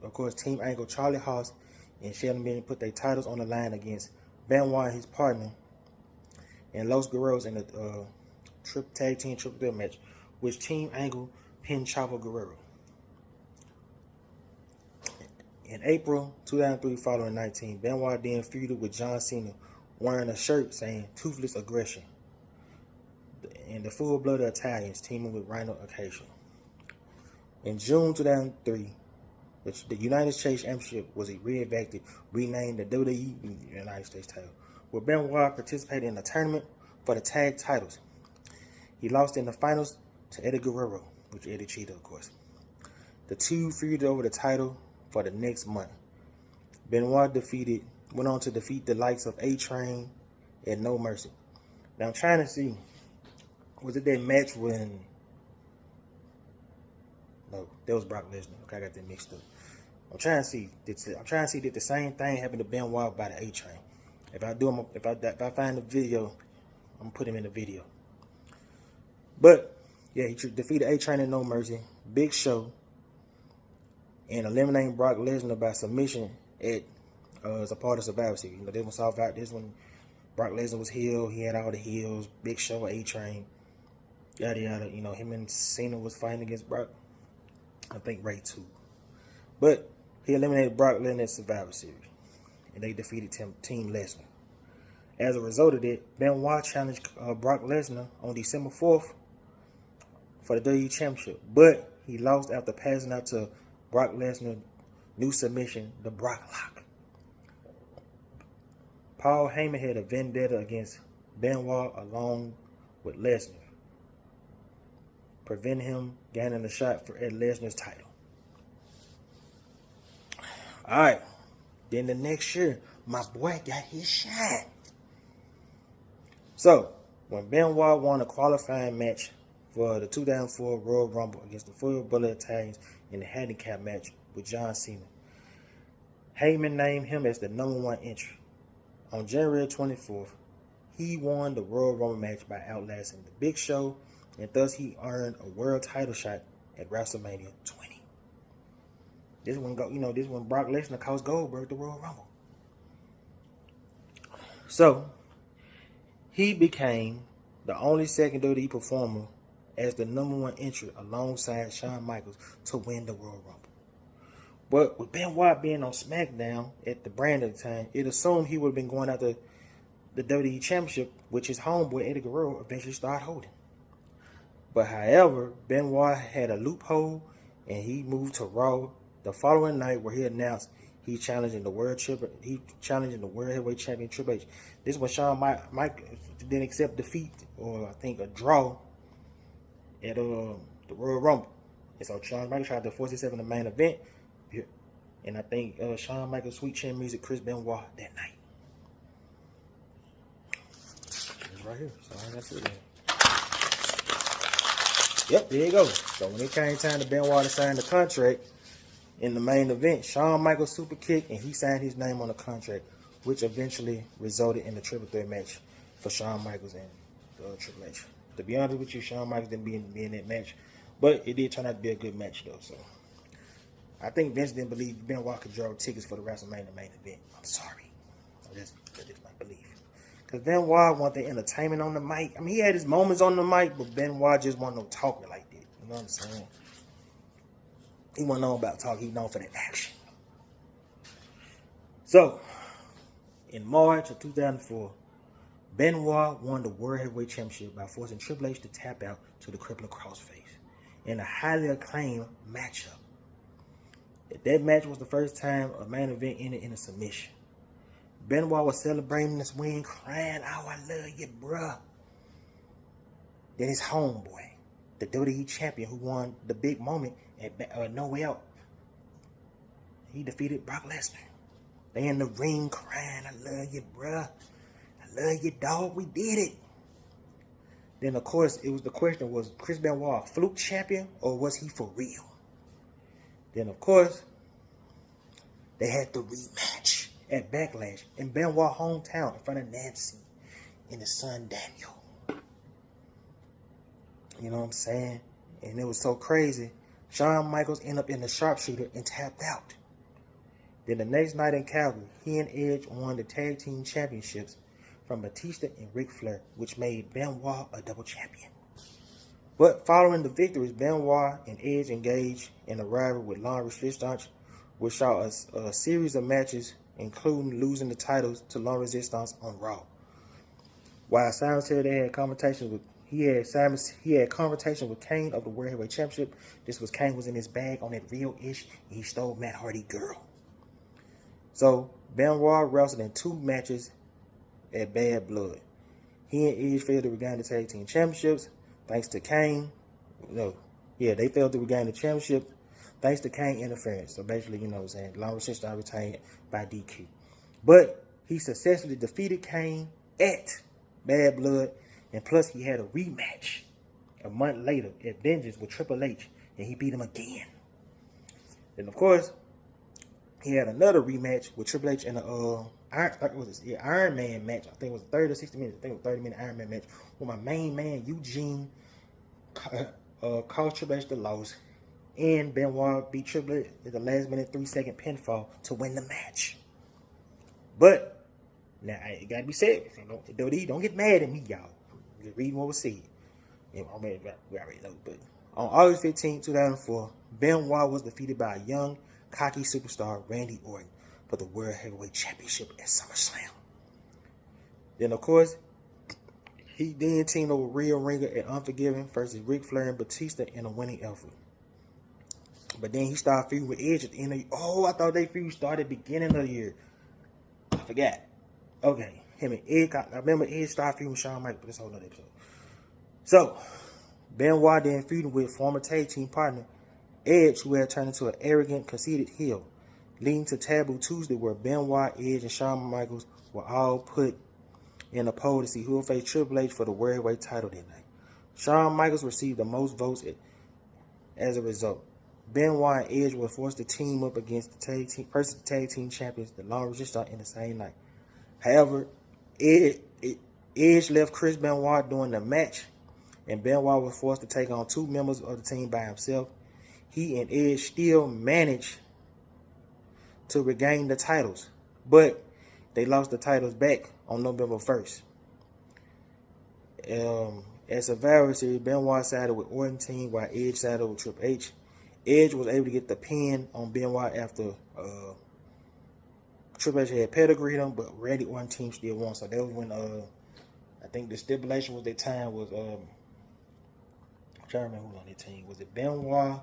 of course, Team Angle, Charlie Haas and Shelton Benjamin put their titles on the line against Benoit and his partner and Los Guerreros in the Tag Team Triple Threat match, which Team Angle pinned Chavo Guerrero. In April 2003, following 19, Benoit then feuded with John Cena, wearing a shirt saying "Toothless Aggression," and the full-blooded Italians teaming with Rhino occasionally. In June 2003, the United States Championship was reevaluated, renamed the WWE United States title, where Benoit participated in a tournament for the tag titles. He lost in the finals to Eddie Guerrero, which Eddie cheated, of course. The two feuded over the title for the next month. Benoit went on to defeat the likes of A-Train and No Mercy. Now I'm trying to see, was it that match when? No, that was Brock Lesnar. Okay, I got that mixed up. I'm trying to see. Did the same thing happen to Benoit by the A-Train? If I find the video, I'm gonna put him in the video. But yeah, he defeated A-Train and No Mercy, Big Show, and eliminating Brock Lesnar by submission as a part of Survivor Series. You know, this one Brock Lesnar was heel. He had all the heels. Big Show, A-Train, yada yada. You know, him and Cena was fighting against Brock. I think Ray too. But he eliminated Brock Lesnar in Survivor Series, and they defeated Team Lesnar. As a result of that, Benoit challenged Brock Lesnar on December 4th for the WWE Championship, but he lost after passing out to Brock Lesnar's new submission, the Brock Lock. Paul Heyman had a vendetta against Benoit along with Lesnar, preventing him gaining a shot at Lesnar's title. Alright, then the next year, my boy got his shot. So, when Benoit won a qualifying match for the 2004 Royal Rumble against the full-blooded Italians in the handicap match with John Cena, Heyman named him as the #1 entry. On January 24th, he won the Royal Rumble match by outlasting the Big Show, and thus he earned a world title shot at WrestleMania 20. This one Brock Lesnar cost Goldberg the Royal Rumble. So, he became the only second WWE performer as the #1 entry alongside Shawn Michaels to win the Royal Rumble. But with Benoit being on SmackDown at the brand at the time, it assumed he would have been going after the WWE Championship, which his homeboy Eddie Guerrero eventually started holding. But however, Benoit had a loophole, and he moved to Raw the following night, where he announced he's challenging the world heavyweight champion Triple H. This was Shawn Michaels didn't accept defeat, or I think a draw at the Royal Rumble, and so Shawn Michaels tried to force himself in the main event. And I think Shawn Michaels' Sweet Chin Music, Chris Benoit that night. It's right here. So that's it. Yep, there you go. So when it came time to Benoit to sign the contract in the main event, Shawn Michaels super kicked and he signed his name on the contract, which eventually resulted in the triple threat match for Shawn Michaels and Triple H. To be honest with you, Shawn Michaels didn't be in that match, but it did turn out to be a good match though. So I think Vince didn't believe Benoit could draw tickets for the WrestleMania main event. I'm sorry. That's my belief. Because Benoit wanted the entertainment on the mic. I mean, he had his moments on the mic, but Benoit just wasn't no talker like that. You know what I'm saying? He wasn't known about talk. He was known for that action. So, in March of 2004, Benoit won the World Heavyweight Championship by forcing Triple H to tap out to the crippling crossface in a highly acclaimed matchup. That match was the first time a main event ended in a submission. Benoit was celebrating this win, crying, "Oh, I love you, bruh." Then his homeboy, the WWE champion who won the big moment at No Way Out, he defeated Brock Lesnar. They in the ring crying, "I love you, bruh. I love you, dog. We did it." Then, of course, the question was Chris Benoit a fluke champion or was he for real? Then, of course, they had the rematch at Backlash in Benoit's hometown in front of Nancy and his son Daniel. You know what I'm saying? And it was so crazy Shawn Michaels ended up in the sharpshooter and tapped out. Then the next night in Calgary, he and Edge won the tag team championships from Batista and Ric Flair, which made Benoit a double champion. But following the victories, Benoit and Edge engaged in a rivalry with La Resistance, which saw a series of matches, including losing the titles to La Resistance on Raw. While Simon said they had conversations with he had conversation with Kane of the World Heavyweight Championship. This was Kane was in his bag on that real ish, and he stole Matt Hardy girl. So Benoit wrestled in 2 matches at Bad Blood. He and Edge failed to regain the tag team championships thanks to Kane. They failed to regain the championship thanks to Kane interference. So basically, you know what I'm saying, Long Resistance retained by DQ. But he successfully defeated Kane at Bad Blood, and plus he had a rematch a month later at Vengeance with Triple H, and he beat him again. Then of course, he had another rematch with Triple H in a Iron Man match. I think it was 30 or 60 minutes. I think it was 30-minute Iron Man match with my main man Eugene caused Triple H the loss, and Benoit beat Triple H at the last minute 3-second pinfall to win the match. But now it gotta be said, don't get mad at me, y'all. Just reading what was said. We already know. But on August 15, 2004, Benoit was defeated by a young, cocky superstar, Randy Orton, for the World Heavyweight Championship at SummerSlam. Then, of course, he then teamed up with Real Ringer at Unforgiven versus Ric Flair and Batista in a winning effort. But then he started feuding with Edge at the end of the year. Oh, I thought they feud started beginning of the year. I forgot. Okay, him and Edge. I remember Edge started feuding with Shawn Michaels, but this whole other episode. So, Benoit then feuded with former tag team partner Edge, who had turned into an arrogant, conceited heel, leading to Taboo Tuesday, where Benoit, Edge, and Shawn Michaels were all put in a poll to see who would face Triple H for the World Heavyweight title that night. Shawn Michaels received the most votes as a result. Benoit and Edge were forced to team up against the tag team champions, the La Resistance, in the same night. However, Edge left Chris Benoit during the match, and Benoit was forced to take on 2 members of the team by himself. He and Edge still managed to regain the titles, but they lost the titles back on November 1st. At Survivor Series, Benoit sided with Orton team while Edge sided with Triple H. Edge was able to get the pin on Benoit after Triple H had pedigreed him, but Randy Orton team still won. So that was when I think the stipulation was that time was I'm trying to remember who was on that team. Was it Benoit?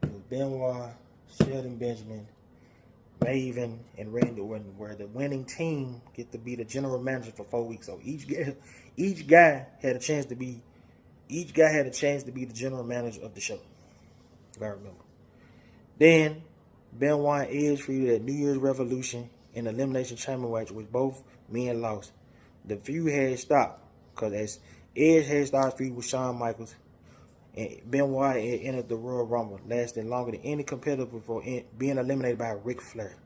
It was Benoit, Shelton Benjamin, Maven, and Randy Orton, where the winning team get to be the general manager for 4 weeks. So each guy had a chance to be the general manager of the show, if I remember. Then Benoit and Edge feuded at New Year's Revolution in Elimination Chamber match, which both men lost. The feud had stopped because as Edge had started feuding with Shawn Michaels, and Benoit had entered the Royal Rumble, lasting longer than any competitor before being eliminated by Ric Flair.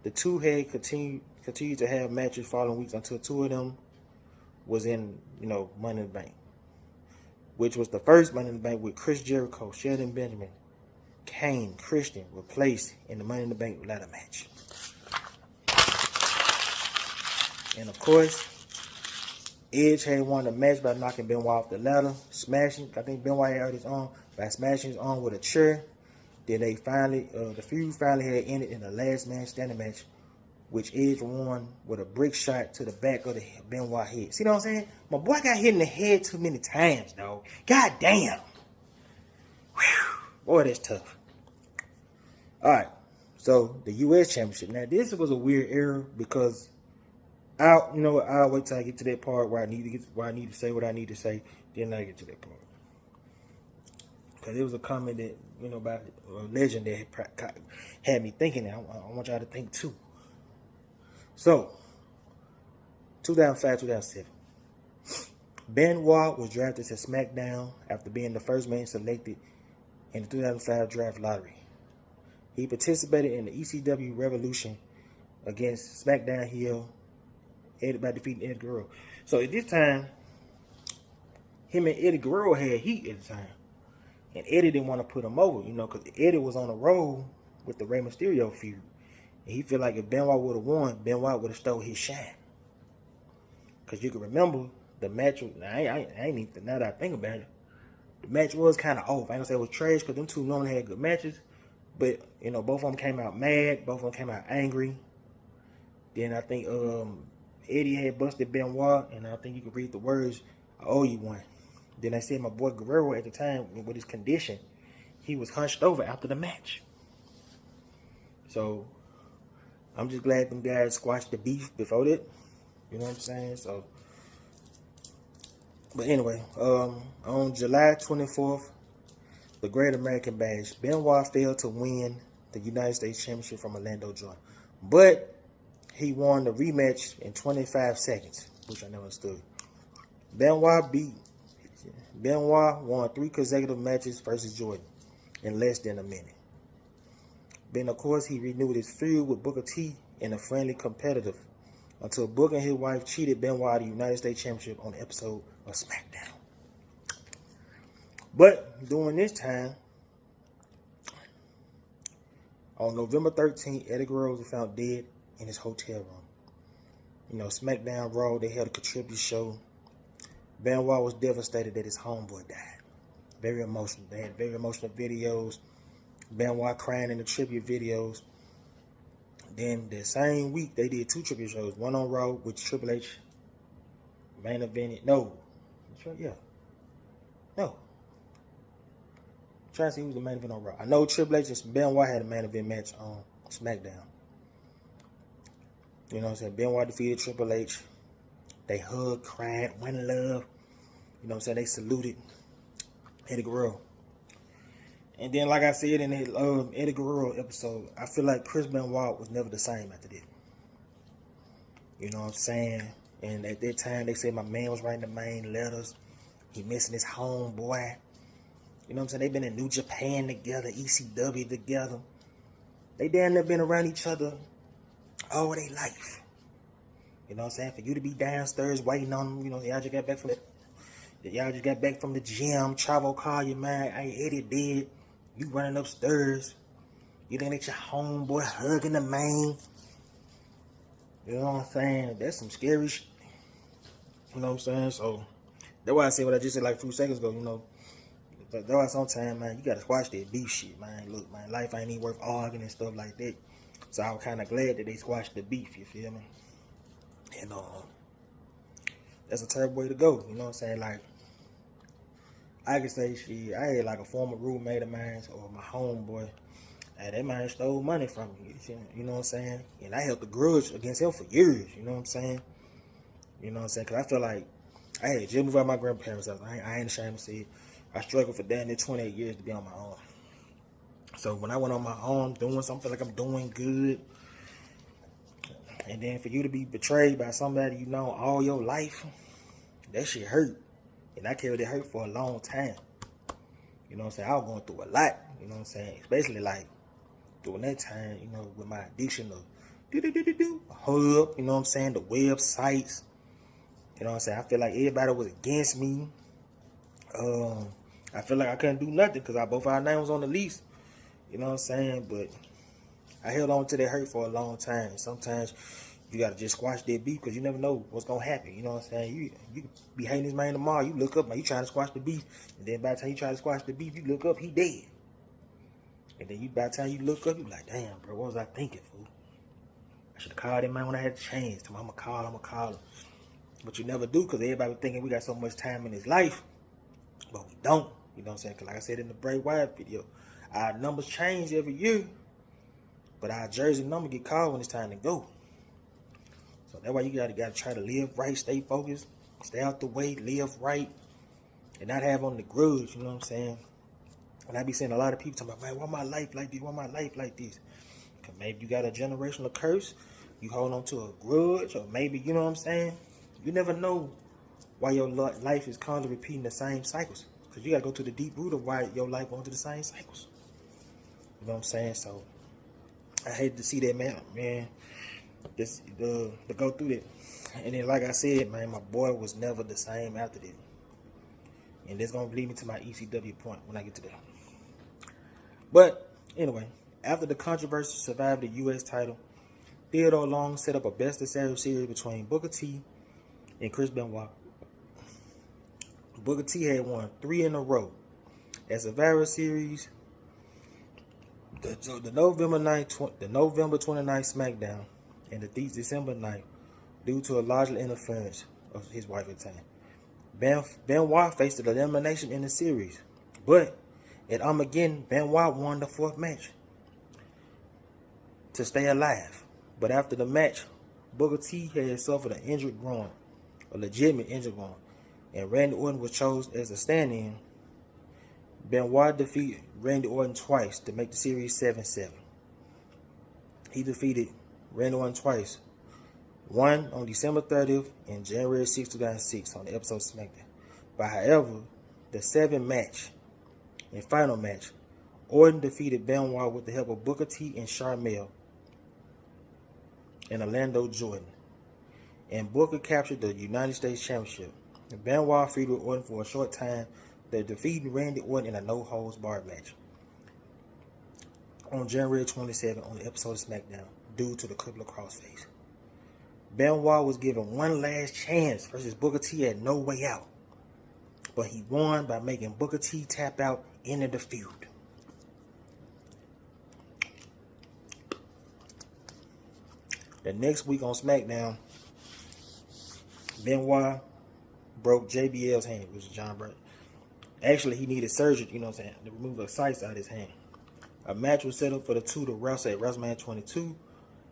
The two had continued to have matches following weeks until 2 of them was in, Money in the Bank, which was the first Money in the Bank with Chris Jericho, Shelton Benjamin, Kane, Christian were placed in the Money in the Bank ladder match. And of course, Edge had won the match by knocking Benoit off the ladder, I think Benoit had hurt his arm by smashing his arm with a chair. Then the feud finally had ended in the last man standing match, which Edge won with a brick shot to the back of the Benoit head. See what I'm saying? My boy got hit in the head too many times, dog. God damn. Whew. Boy, that's tough. Alright, so the U.S. Championship. Now, this was a weird era because I'll wait till I get to that part where I need to say what I need to say. Then I get to that part. Because it was a comment that, about a legend that had me thinking that. I want y'all to think too. So, 2005, 2007. Benoit was drafted to SmackDown after being the first man selected in the 2005 draft lottery. He participated in the ECW Revolution against SmackDown heel by defeating Eddie Guerrero. So at this time, him and Eddie Guerrero had heat at the time. And Eddie didn't want to put him over, because Eddie was on a roll with the Rey Mysterio feud. And he feel like if Benoit would have won, Benoit would have stole his shine. Because you can remember the match. I ain't even, now that I think about it, the match was kind of off. I ain't gonna say it was trash because them two normally had good matches. But, both of them came out mad. Both of them came out angry. Then I think Eddie had busted Benoit. And I think you could read the words, I owe you one. Then they said my boy Guerrero at the time, with his condition, he was hunched over after the match. So, I'm just glad them guys squashed the beef before that. You know what I'm saying? So, but anyway, on July 24th, the Great American Bash, Benoit failed to win the United States Championship from Orlando Jordan. But he won the rematch in 25 seconds, which I never understood. Benoit won 3 consecutive matches versus Jordan in less than a minute. Then, of course, he renewed his feud with Booker T in a friendly competitive until Booker and his wife cheated Benoit the United States Championship on an episode of SmackDown. But during this time, on November 13th, Eddie Guerrero was found dead in his hotel room. SmackDown Raw, they held a tribute show. Benoit was devastated that his homeboy died. Very emotional. They had very emotional videos. Benoit crying in the tribute videos. Then the same week, they did 2 tribute shows. One on Raw with Triple H. Main event. No. Yeah. No. I'm trying to see who's the main event on Raw. I know Triple H and Benoit had a main event match on SmackDown. You know what I'm saying? Benoit defeated Triple H. They hugged, cried, went in love. You know what I'm saying? They saluted Eddie Guerrero. And then, like I said in the Eddie Guerrero episode, I feel like Chris Benoit was never the same after that. You know what I'm saying? And at that time, they said my man was writing the main letters. He missing his homeboy. You know what I'm saying? They been in New Japan together, ECW together. They damn near been around each other all their life. You know what I'm saying? For you to be downstairs waiting on them, y'all just got back from the gym. Chavo call you, man. Hey, Eddie dead. You running upstairs. You think that your homeboy hugging the man. You know what I'm saying? That's some scary shit. You know what I'm saying? So, that's why I said what I just said like a few seconds ago, That's why sometimes, man, you gotta squash that beef shit, man. Look, man, life ain't even worth arguing and stuff like that. So, I was kind of glad that they squashed the beef, you feel me? And, that's a terrible way to go, you know what I'm saying? Like, I can say shit, I had like a former roommate of mine or my homeboy, and that man stole money from me, you know what I'm saying? And I held the grudge against him for years, you know what I'm saying? You know what I'm saying? Because I feel like I had just moved out of my grandparents' house. I ain't ashamed to say it. I struggled for damn near 28 years to be on my own. So when I went on my own, doing something like I'm doing good, and then for you to be betrayed by somebody you know all your life, that shit hurt. And I carried it hurt for a long time. You know what I'm saying? I was going through a lot. You know what I'm saying? Especially like during that time, with my addiction of hub, you know what I'm saying? The websites. You know what I'm saying? I feel like everybody was against me. I feel like I couldn't do nothing because both our names was on the lease. You know what I'm saying? But I held on to that hurt for a long time. Sometimes you got to just squash that beef because you never know what's going to happen. You know what I'm saying? You be hating this man tomorrow. You look up, man, you trying to squash the beef. And then by the time you try to squash the beef, you look up, he dead. And then by the time you look up, you like, damn, bro, what was I thinking, fool? I should have called him, man, when I had a chance. I'm going to call him. But you never do because everybody thinking we got so much time in his life. But we don't. You know what I'm saying? Because like I said in the Bray Wyatt video, our numbers change every year. But our jersey number get called when it's time to go. So that's why you gotta try to live right, stay focused, stay out the way, live right, and not have on the grudge, you know what I'm saying? And I be seeing a lot of people talking about, man, why my life like this? Why my life like this? Because maybe you got a generational curse, you hold on to a grudge, or maybe, you know what I'm saying? You never know why your life is constantly repeating the same cycles. Because you gotta go to the deep root of why your life going through the same cycles. You know what I'm saying? So I hate to see that, man. Just to go through that. And then, like I said, man, my boy was never the same after that. And that's going to lead me to my ECW point when I get to that. But anyway, after the controversy survived the U.S. title, Theodore Long set up a best of series between Booker T and Chris Benoit. Booker T had won 3 in a row at Survivor Series, the November 29th SmackDown, and the December 9th, due to a larger interference of his wife at the time. Benoit faced an elimination in the series, but at Armageddon, Benoit won the 4th match to stay alive. But after the match, Booker T had suffered an injured groin, a legitimate injured groin, and Randy Orton was chosen as a stand-in. Benoit defeated Randy Orton twice to make the series 7-7. He defeated Randy Orton twice, one on December 30th and January 6, 2006 on the episode of SmackDown. But however, the 7th match and final match, Orton defeated Benoit with the help of Booker T and Sharmell and Orlando Jordan. And Booker captured the United States Championship. Benoit feuded with Orton for a short time, defeating Randy Orton in a no-holds-barred match on January 27th on the episode of SmackDown due to the crippler crossface. Benoit was given one last chance versus Booker T at No Way Out, but he won by making Booker T tap out into the feud. The next week on SmackDown, Benoit broke JBL's hand, which is John Bradley. Actually, he needed surgery, you know what I'm saying, to remove the sights out of his hand. A match was set up for the two to wrestle at WrestleMania 22,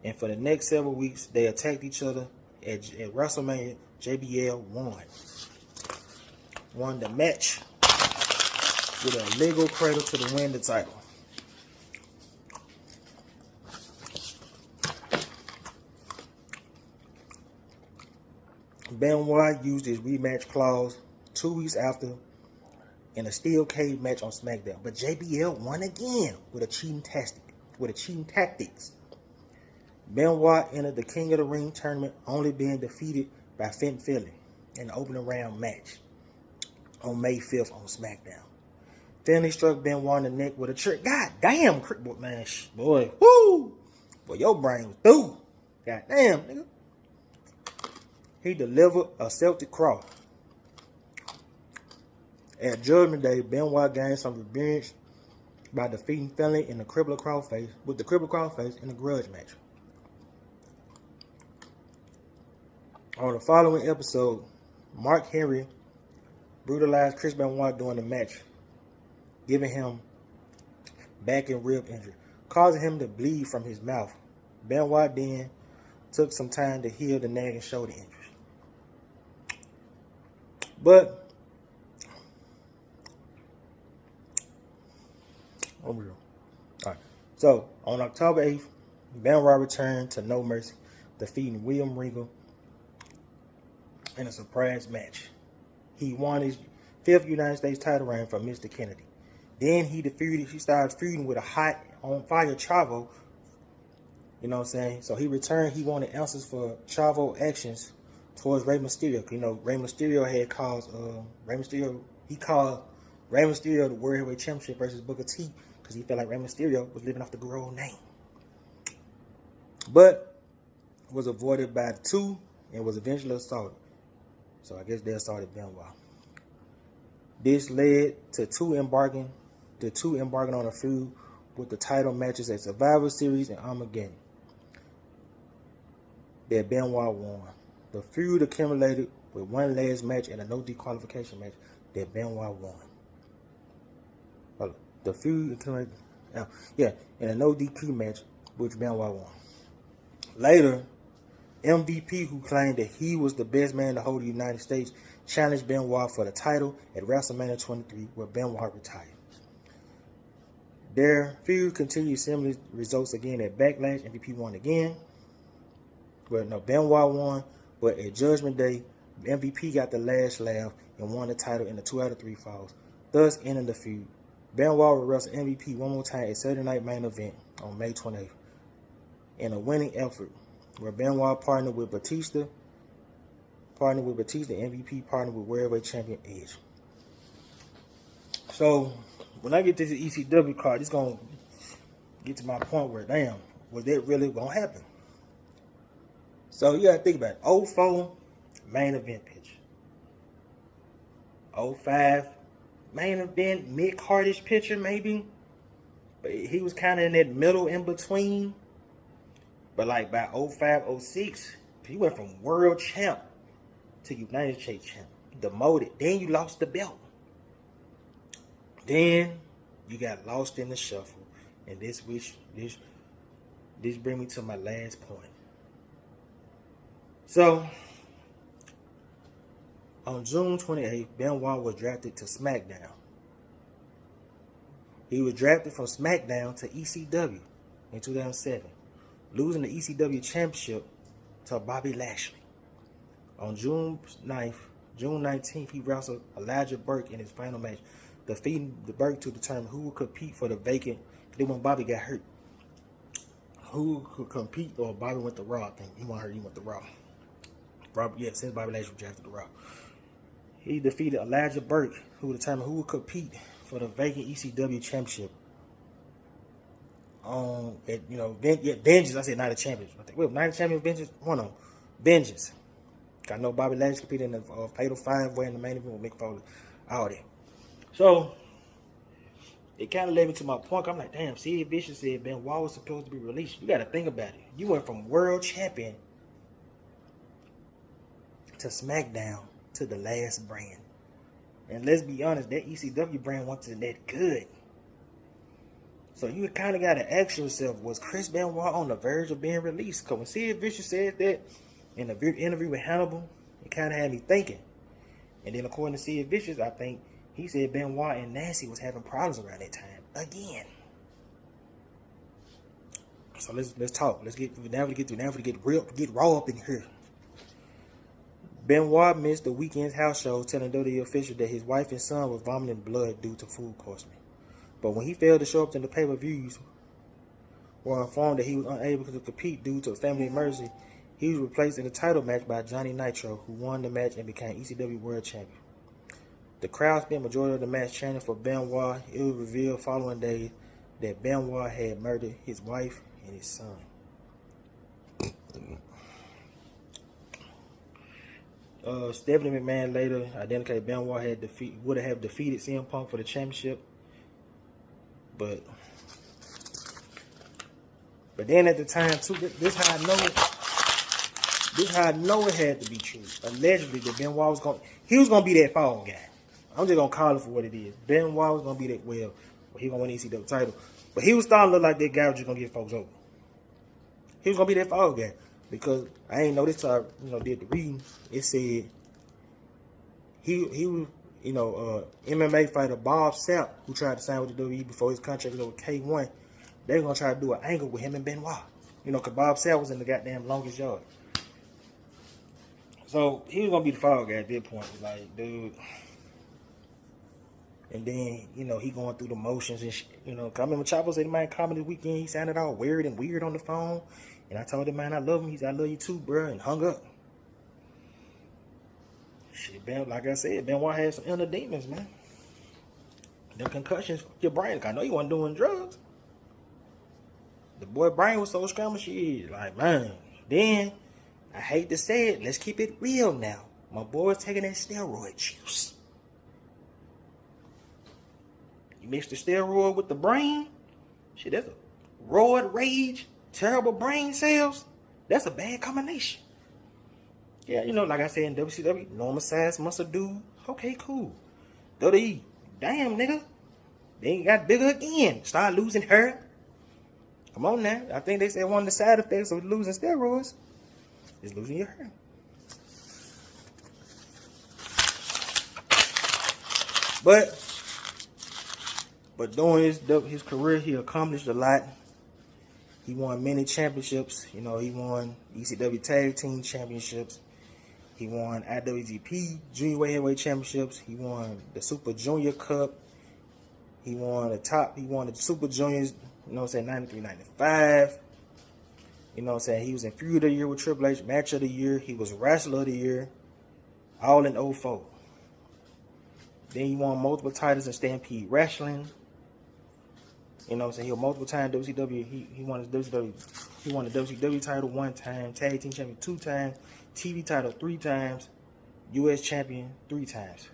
and for the next several weeks, they attacked each other at WrestleMania. JBL won the match with a legal cradle to win the title. Benoit used his rematch clause 2 weeks after in a steel cage match on SmackDown, but JBL won again with a cheating tactics. Benoit entered the King of the Ring tournament, only being defeated by Finn Finlay in the opening round match on May 5th on SmackDown. Finlay struck Benoit in the neck with a trick. God damn, man, boy, woo, boy, your brain was through. God damn, nigga. He delivered a Celtic Cross. At Judgment Day, Benoit gained some revenge by defeating Finlay in the crippler crossface in a grudge match. On the following episode, Mark Henry brutalized Chris Benoit during the match, giving him back and rib injury, causing him to bleed from his mouth. Benoit then took some time to heal the nagging shoulder injuries. But real. Alright. So on October 8th, Benoit returned to No Mercy, defeating William Regal in a surprise match. He won his 5th United States title reign from Mr. Kennedy. Then he started feuding with a hot on fire Chavo. You know what I'm saying? So he returned, he wanted answers for Chavo actions towards Rey Mysterio. You know, Rey Mysterio had caused he called Rey Mysterio the World Heavyweight Championship versus Booker T, because he felt like Rey Mysterio was living off the Guerrero name. But was avoided by the two and was eventually assaulted. So I guess they assaulted Benoit. This led to two embarking on a feud with the title matches at Survivor Series and Armageddon that Benoit won. The feud accumulated with one last match and a no disqualification match that Benoit won. The feud accumulated, in a no DQ match which Benoit won. Later, MVP, who claimed that he was the best man to hold the United States, challenged Benoit for the title at WrestleMania 23, where Benoit retired. Their feud continued similar results again at Backlash. MVP won again. Benoit won, but at Judgment Day, MVP got the last laugh and won the title in the 2 out of 3 falls, thus ending the feud. Benoit will wrestle MVP one more time at Saturday Night Main Event on May 28th in a winning effort, where Benoit partnered with Batista, MVP partnered with World Heavyweight Champion Edge. So when I get to the ECW card, it's gonna get to my point where, damn, was that really gonna happen? So you gotta think about it. 04 main event picture. 05 main event mid cardish picture maybe, but he was kind of in that middle in between. But like by 05, 06, he went from world champ to United States champ, demoted. Then you lost the belt. Then you got lost in the shuffle, and this brings me to my last point. So on June 28th, Benoit was drafted to SmackDown. He was drafted from SmackDown to ECW in 2007, losing the ECW Championship to Bobby Lashley. On June 19th, he wrestled Elijah Burke in his final match, defeating the Burke to determine who would compete for the vacant. Then when Bobby got hurt, who could compete, or Bobby went to Raw. I think he wasn't hurt, he went to Raw. Since Bobby Lashley was drafted to Raw. He defeated Elijah Burke, who determined who would compete for the vacant ECW Championship. Vengeance. I said Night of Champions. I think, Night of Champions, Vengeance, one of them. Vengeance. I know Bobby Lashley competed in the Fatal 5-Way in the main event with Mick Foley. All that. So, it kind of led me to my point. I'm like, damn, Sid Vicious said Benoit was supposed to be released. You got to think about it. You went from world champion to SmackDown to the last brand. And let's be honest, that ECW brand wasn't that good. So you kind of got to ask yourself, was Chris Benoit on the verge of being released? Because when Sid Vicious said that in the interview with Hannibal, it kind of had me thinking. And then according to Sid Vicious, I think he said Benoit and Nancy was having problems around that time again. So let's talk. Get raw up in here. Benoit missed the weekend's house show, telling WWE officials that his wife and son were vomiting blood due to food poisoning. But when he failed to show up to the pay-per-views, were informed that he was unable to compete due to a family emergency, he was replaced in the title match by Johnny Nitro, who won the match and became ECW World Champion. The crowd spent the majority of the match chanting for Benoit. It was revealed following days that Benoit had murdered his wife and his son. Stephanie McMahon later identified Benoit would have defeated CM Punk for the championship, but then at the time too, this how I know it had to be true. Allegedly, that Benoit was gonna be that fall guy. I'm just gonna call it for what it is. Benoit was gonna be that he gonna win the ECW title, but he was starting to look like that guy was just gonna get folks over. He was gonna be that fall guy. Because I ain't know this till I did the reading. It said he was MMA fighter Bob Sapp, who tried to sign with the WWE before his contract was over K1. They were gonna try to do an angle with him and Benoit. Cause Bob Sapp was in the goddamn longest yard. So he was gonna be the fall guy at that point. Like, dude. And then, he going through the motions and shit. I remember Chavo said he might come this weekend. He sounded all weird on the phone. And I told him, man, I love him. He said, I love you too, bro, and hung up. Shit, like I said, Benoit had some inner demons, man. Them concussions, your brain. I know you wasn't doing drugs. The boy brain was so scrambled, shit. Like, man. Then, I hate to say it, let's keep it real now. My boy's taking that steroid juice. You mix the steroid with the brain, shit, that's a roid rage. Terrible brain cells, that's a bad combination. Yeah, like I said in WCW, normal size muscle dude. Okay, cool. WWE, damn nigga, they ain't got bigger again. Start losing hair. Come on now. I think they said one of the side effects of losing steroids is losing your hair. But during his career, he accomplished a lot. He won many championships. He won ECW Tag Team Championships. He won IWGP Junior Heavyweight Championships. He won the Super Junior Cup. He won the Super Juniors, 93, 95. He was in Feud of the Year with Triple H, Match of the Year. He was Wrestler of the Year, all in 04. Then he won multiple titles in Stampede Wrestling. You know what I'm saying? He won multiple times WCW. He won the WCW. He won the WCW title 1 time, tag team champion 2 times, TV title 3 times, US champion 3 times.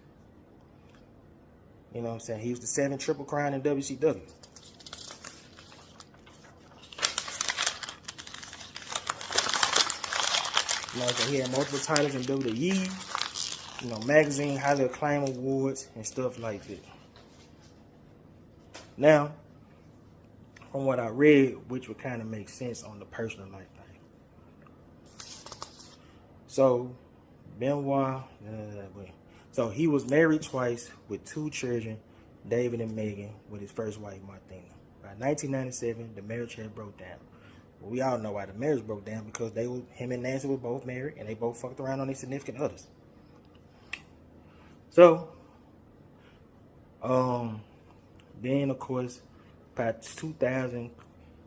You know what I'm saying? He was the 7th Triple Crown in WCW. You know what I'm saying? He had multiple titles in WWE, you know, magazine, highly acclaimed awards, and stuff like that. Now, from what I read, which would kind of make sense on the personal life thing. So, Benoit, so he was married twice with 2 children, David and Megan, with his first wife, Martina. By 1997, the marriage had broke down. Well, we all know why the marriage broke down, because him and Nancy were both married, and they both fucked around on their significant others. So, then of course, by 2000,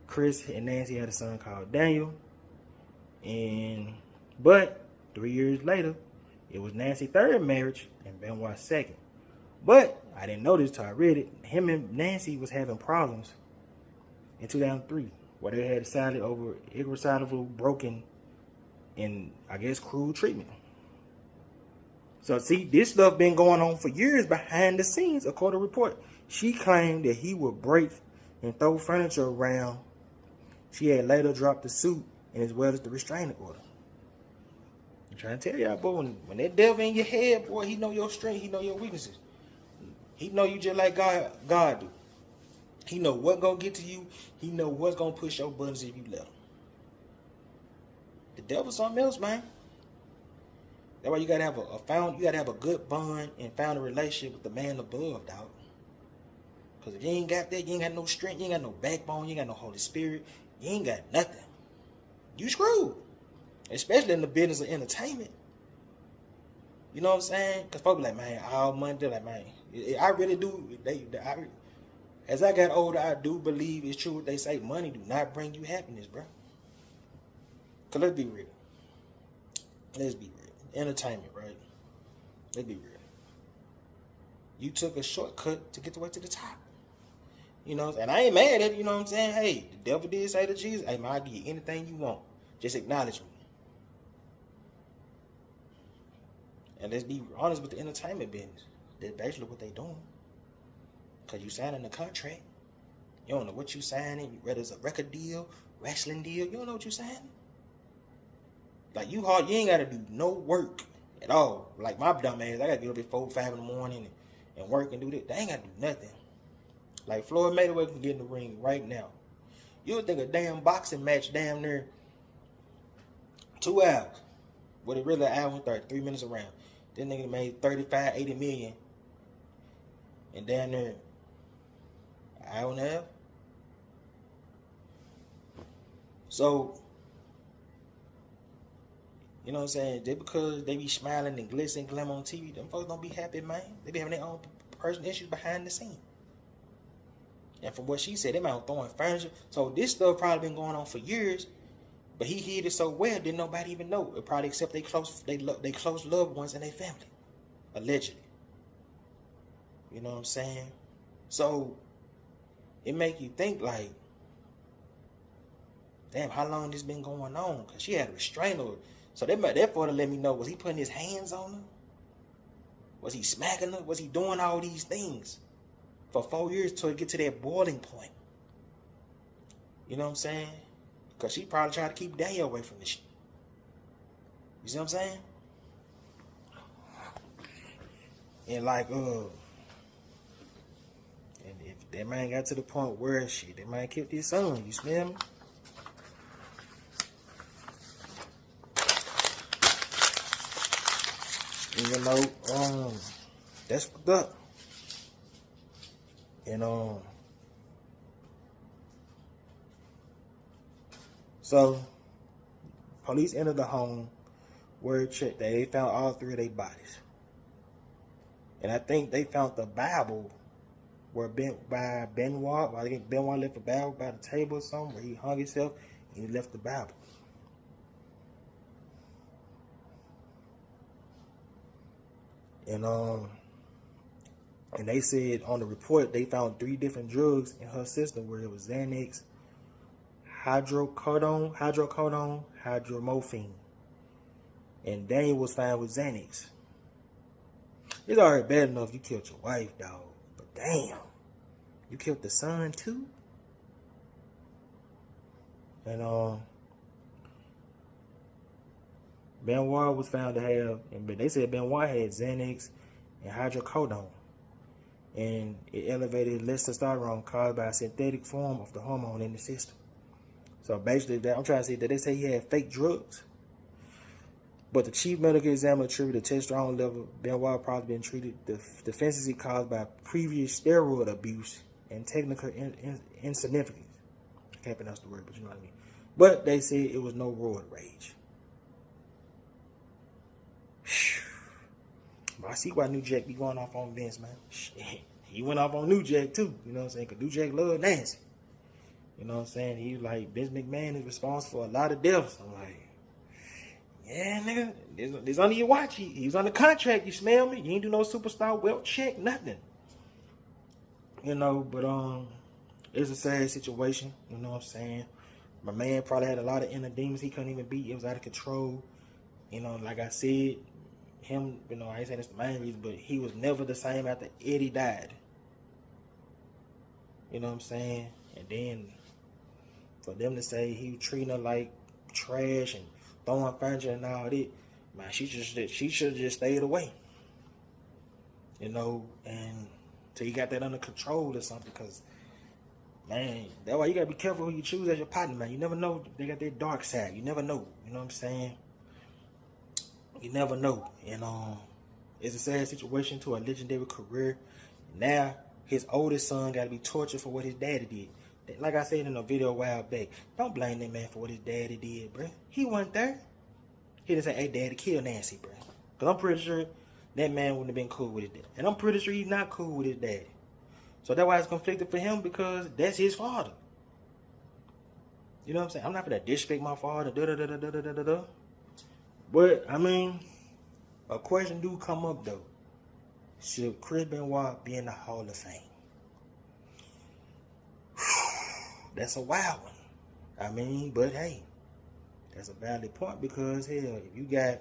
Chris and Nancy had a son called Daniel, but 3 years later, it was Nancy's 3rd marriage and Benoit's 2nd. But I didn't know this till I read it. Him and Nancy was having problems in 2003. Where they had decided over irreconcilable, broken, and I guess cruel treatment. So see, this stuff been going on for years behind the scenes, according to report. She claimed that he would break and throw furniture around. She had later dropped the suit and as well as the restraining order. I'm trying to tell y'all, boy, when that devil in your head, boy, he know your strength, he know your weaknesses. He know you just like God do. He know what gonna get to you. He know what's gonna push your buttons if you let him. The devil's something else, man. That's why you gotta have a good bond and found a relationship with the man above, dog. Cause if you ain't got that, you ain't got no strength, you ain't got no backbone, you ain't got no Holy Spirit, you ain't got nothing. You screwed. Especially in the business of entertainment. You know what I'm saying? Cause folks be like, man, all money, they're like, man, I really do. As I got older, I do believe it's true what they say. Money do not bring you happiness, bro. Cause let's be real. Let's be real. Entertainment, right? Let's be real. You took a shortcut to get the way to the top. You know, and I ain't mad at it, you know what I'm saying? Hey, the devil did say to Jesus, hey man, I'll give you anything you want. Just acknowledge me. And let's be honest with the entertainment business. That's basically what they doing. Because you signing a contract. You don't know what you signing. Whether it's a record deal, wrestling deal. You don't know what you signing. Like, you ain't got to do no work at all. Like my dumb ass, I got to get up at 4, 5 in the morning and work and do that. They ain't got to do nothing. Like Floyd Mayweather can get in the ring right now. You would think a damn boxing match damn near 2 hours. What it really an hour and 30, 3 minutes around. This nigga made 35, 80 million. And down there, an hour and a half. So, you know what I'm saying? Just because they be smiling and glistening, glam on TV, them folks don't be happy, man. They be having their own personal issues behind the scene. And from what she said, they might be throwing furniture. So this stuff probably been going on for years. But he hid it so well, didn't nobody even know. It probably except they close loved ones and their family. Allegedly. You know what I'm saying? So, it make you think like, damn, how long this been going on? Because she had a restraining order. So therefore to let me know, was he putting his hands on her? Was he smacking her? Was he doing all these things for 4 years till it get to that boiling point? You know what I'm saying? Because she probably tried to keep Daniel away from this shit. You see what I'm saying? And like, and if that man got to the point where shit, that man killed his son, you smell me? And you know, that's fucked up. And so police entered the home where they found all 3 of their bodies. And I think they found the Bible where by Benoit. I think Benoit left the Bible by the table or something where he hung himself and he left the Bible. And And they said on the report they found 3 different drugs in her system, where it was Xanax, hydrocodone, hydromorphine. And Daniel was found with Xanax. It's already bad enough you killed your wife, dog. But damn, you killed the son too? And Benoit was found to have, and they said Benoit had Xanax and hydrocodone. And it elevated less testosterone caused by a synthetic form of the hormone in the system. So basically, I'm trying to say that they say he had fake drugs. But the chief medical examiner attributed the testosterone level Benoit probably been treated deficiency caused by previous steroid abuse and technical insignificance. I can't pronounce the word, but you know what I mean. But they said it was no roid rage. I see why New Jack be going off on Vince, man. He went off on New Jack too. You know what I'm saying? Because New Jack loved Nancy. You know what I'm saying? He was like, Vince McMahon is responsible for a lot of deaths. I'm like, yeah, nigga. This under your watch. He was on the contract. You smell me? You ain't do no superstar wealth check, nothing. You know, but it's a sad situation. You know what I'm saying? My man probably had a lot of inner demons he couldn't even beat. It was out of control. You know, like I said, him, you know, I ain't saying it's the main reason, but he was never the same after Eddie died. You know what I'm saying? And then for them to say he was treating her like trash and throwing furniture and all that, man, she should have just stayed away. You know, and till you got that under control or something, because, man, that's why you gotta be careful who you choose as your partner, man. You never know, they got their dark side. You never know. You know what I'm saying? You never know. And it's a sad situation to a legendary career. Now his oldest son got to be tortured for what his daddy did. Like I said in a video a while back, don't blame that man for what his daddy did, bro. He wasn't there. He didn't say, hey, daddy, kill Nancy, bro. Because I'm pretty sure that man wouldn't have been cool with his dad. And I'm pretty sure he's not cool with his daddy. So that's why it's conflicted for him, because that's his father. You know what I'm saying? I'm not going to disrespect my father, da-da-da-da-da-da-da-da. But, I mean, a question do come up, though. Should Chris Benoit be in the Hall of Fame? That's a wild one. I mean, but hey, that's a valid point, because, hell, if you got,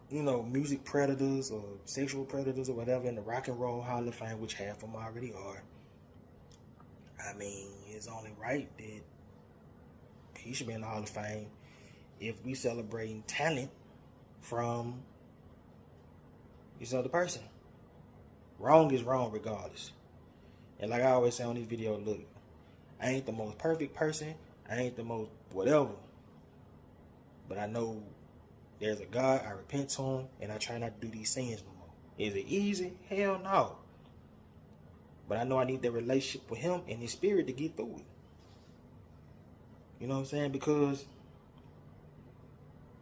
you know, music predators or sexual predators or whatever in the Rock and Roll Hall of Fame, which half of them already are, I mean, it's only right that he should be in the Hall of Fame if we celebrating talent from this other person. Wrong is wrong regardless. And like I always say on this video, look, I ain't the most perfect person. I ain't the most whatever. But I know there's a God. I repent to him, and I try not to do these sins no more. Is it easy? Hell no. But I know I need that relationship with him and his spirit to get through it. You know what I'm saying? Because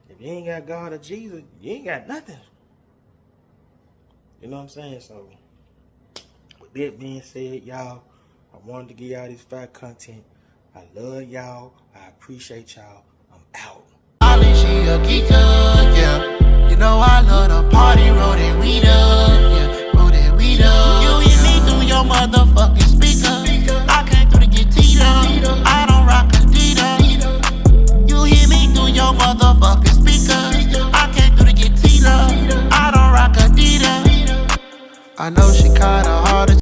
if you ain't got God or Jesus, you ain't got nothing. You know what I'm saying? So, with that being said, y'all, I wanted to give y'all this fire content. I love y'all. I appreciate y'all. I'm out. Ollie, she a geeker, yeah. You know I love the party, roll that weed up, yeah. Roll that weed up. You hear me through your motherfucking speaker. I came through to get teed up. I don't rock Adidas. You hear me through your motherfucking speaker. I came through to get teed up. I don't rock Adidas. I know she kinda hard to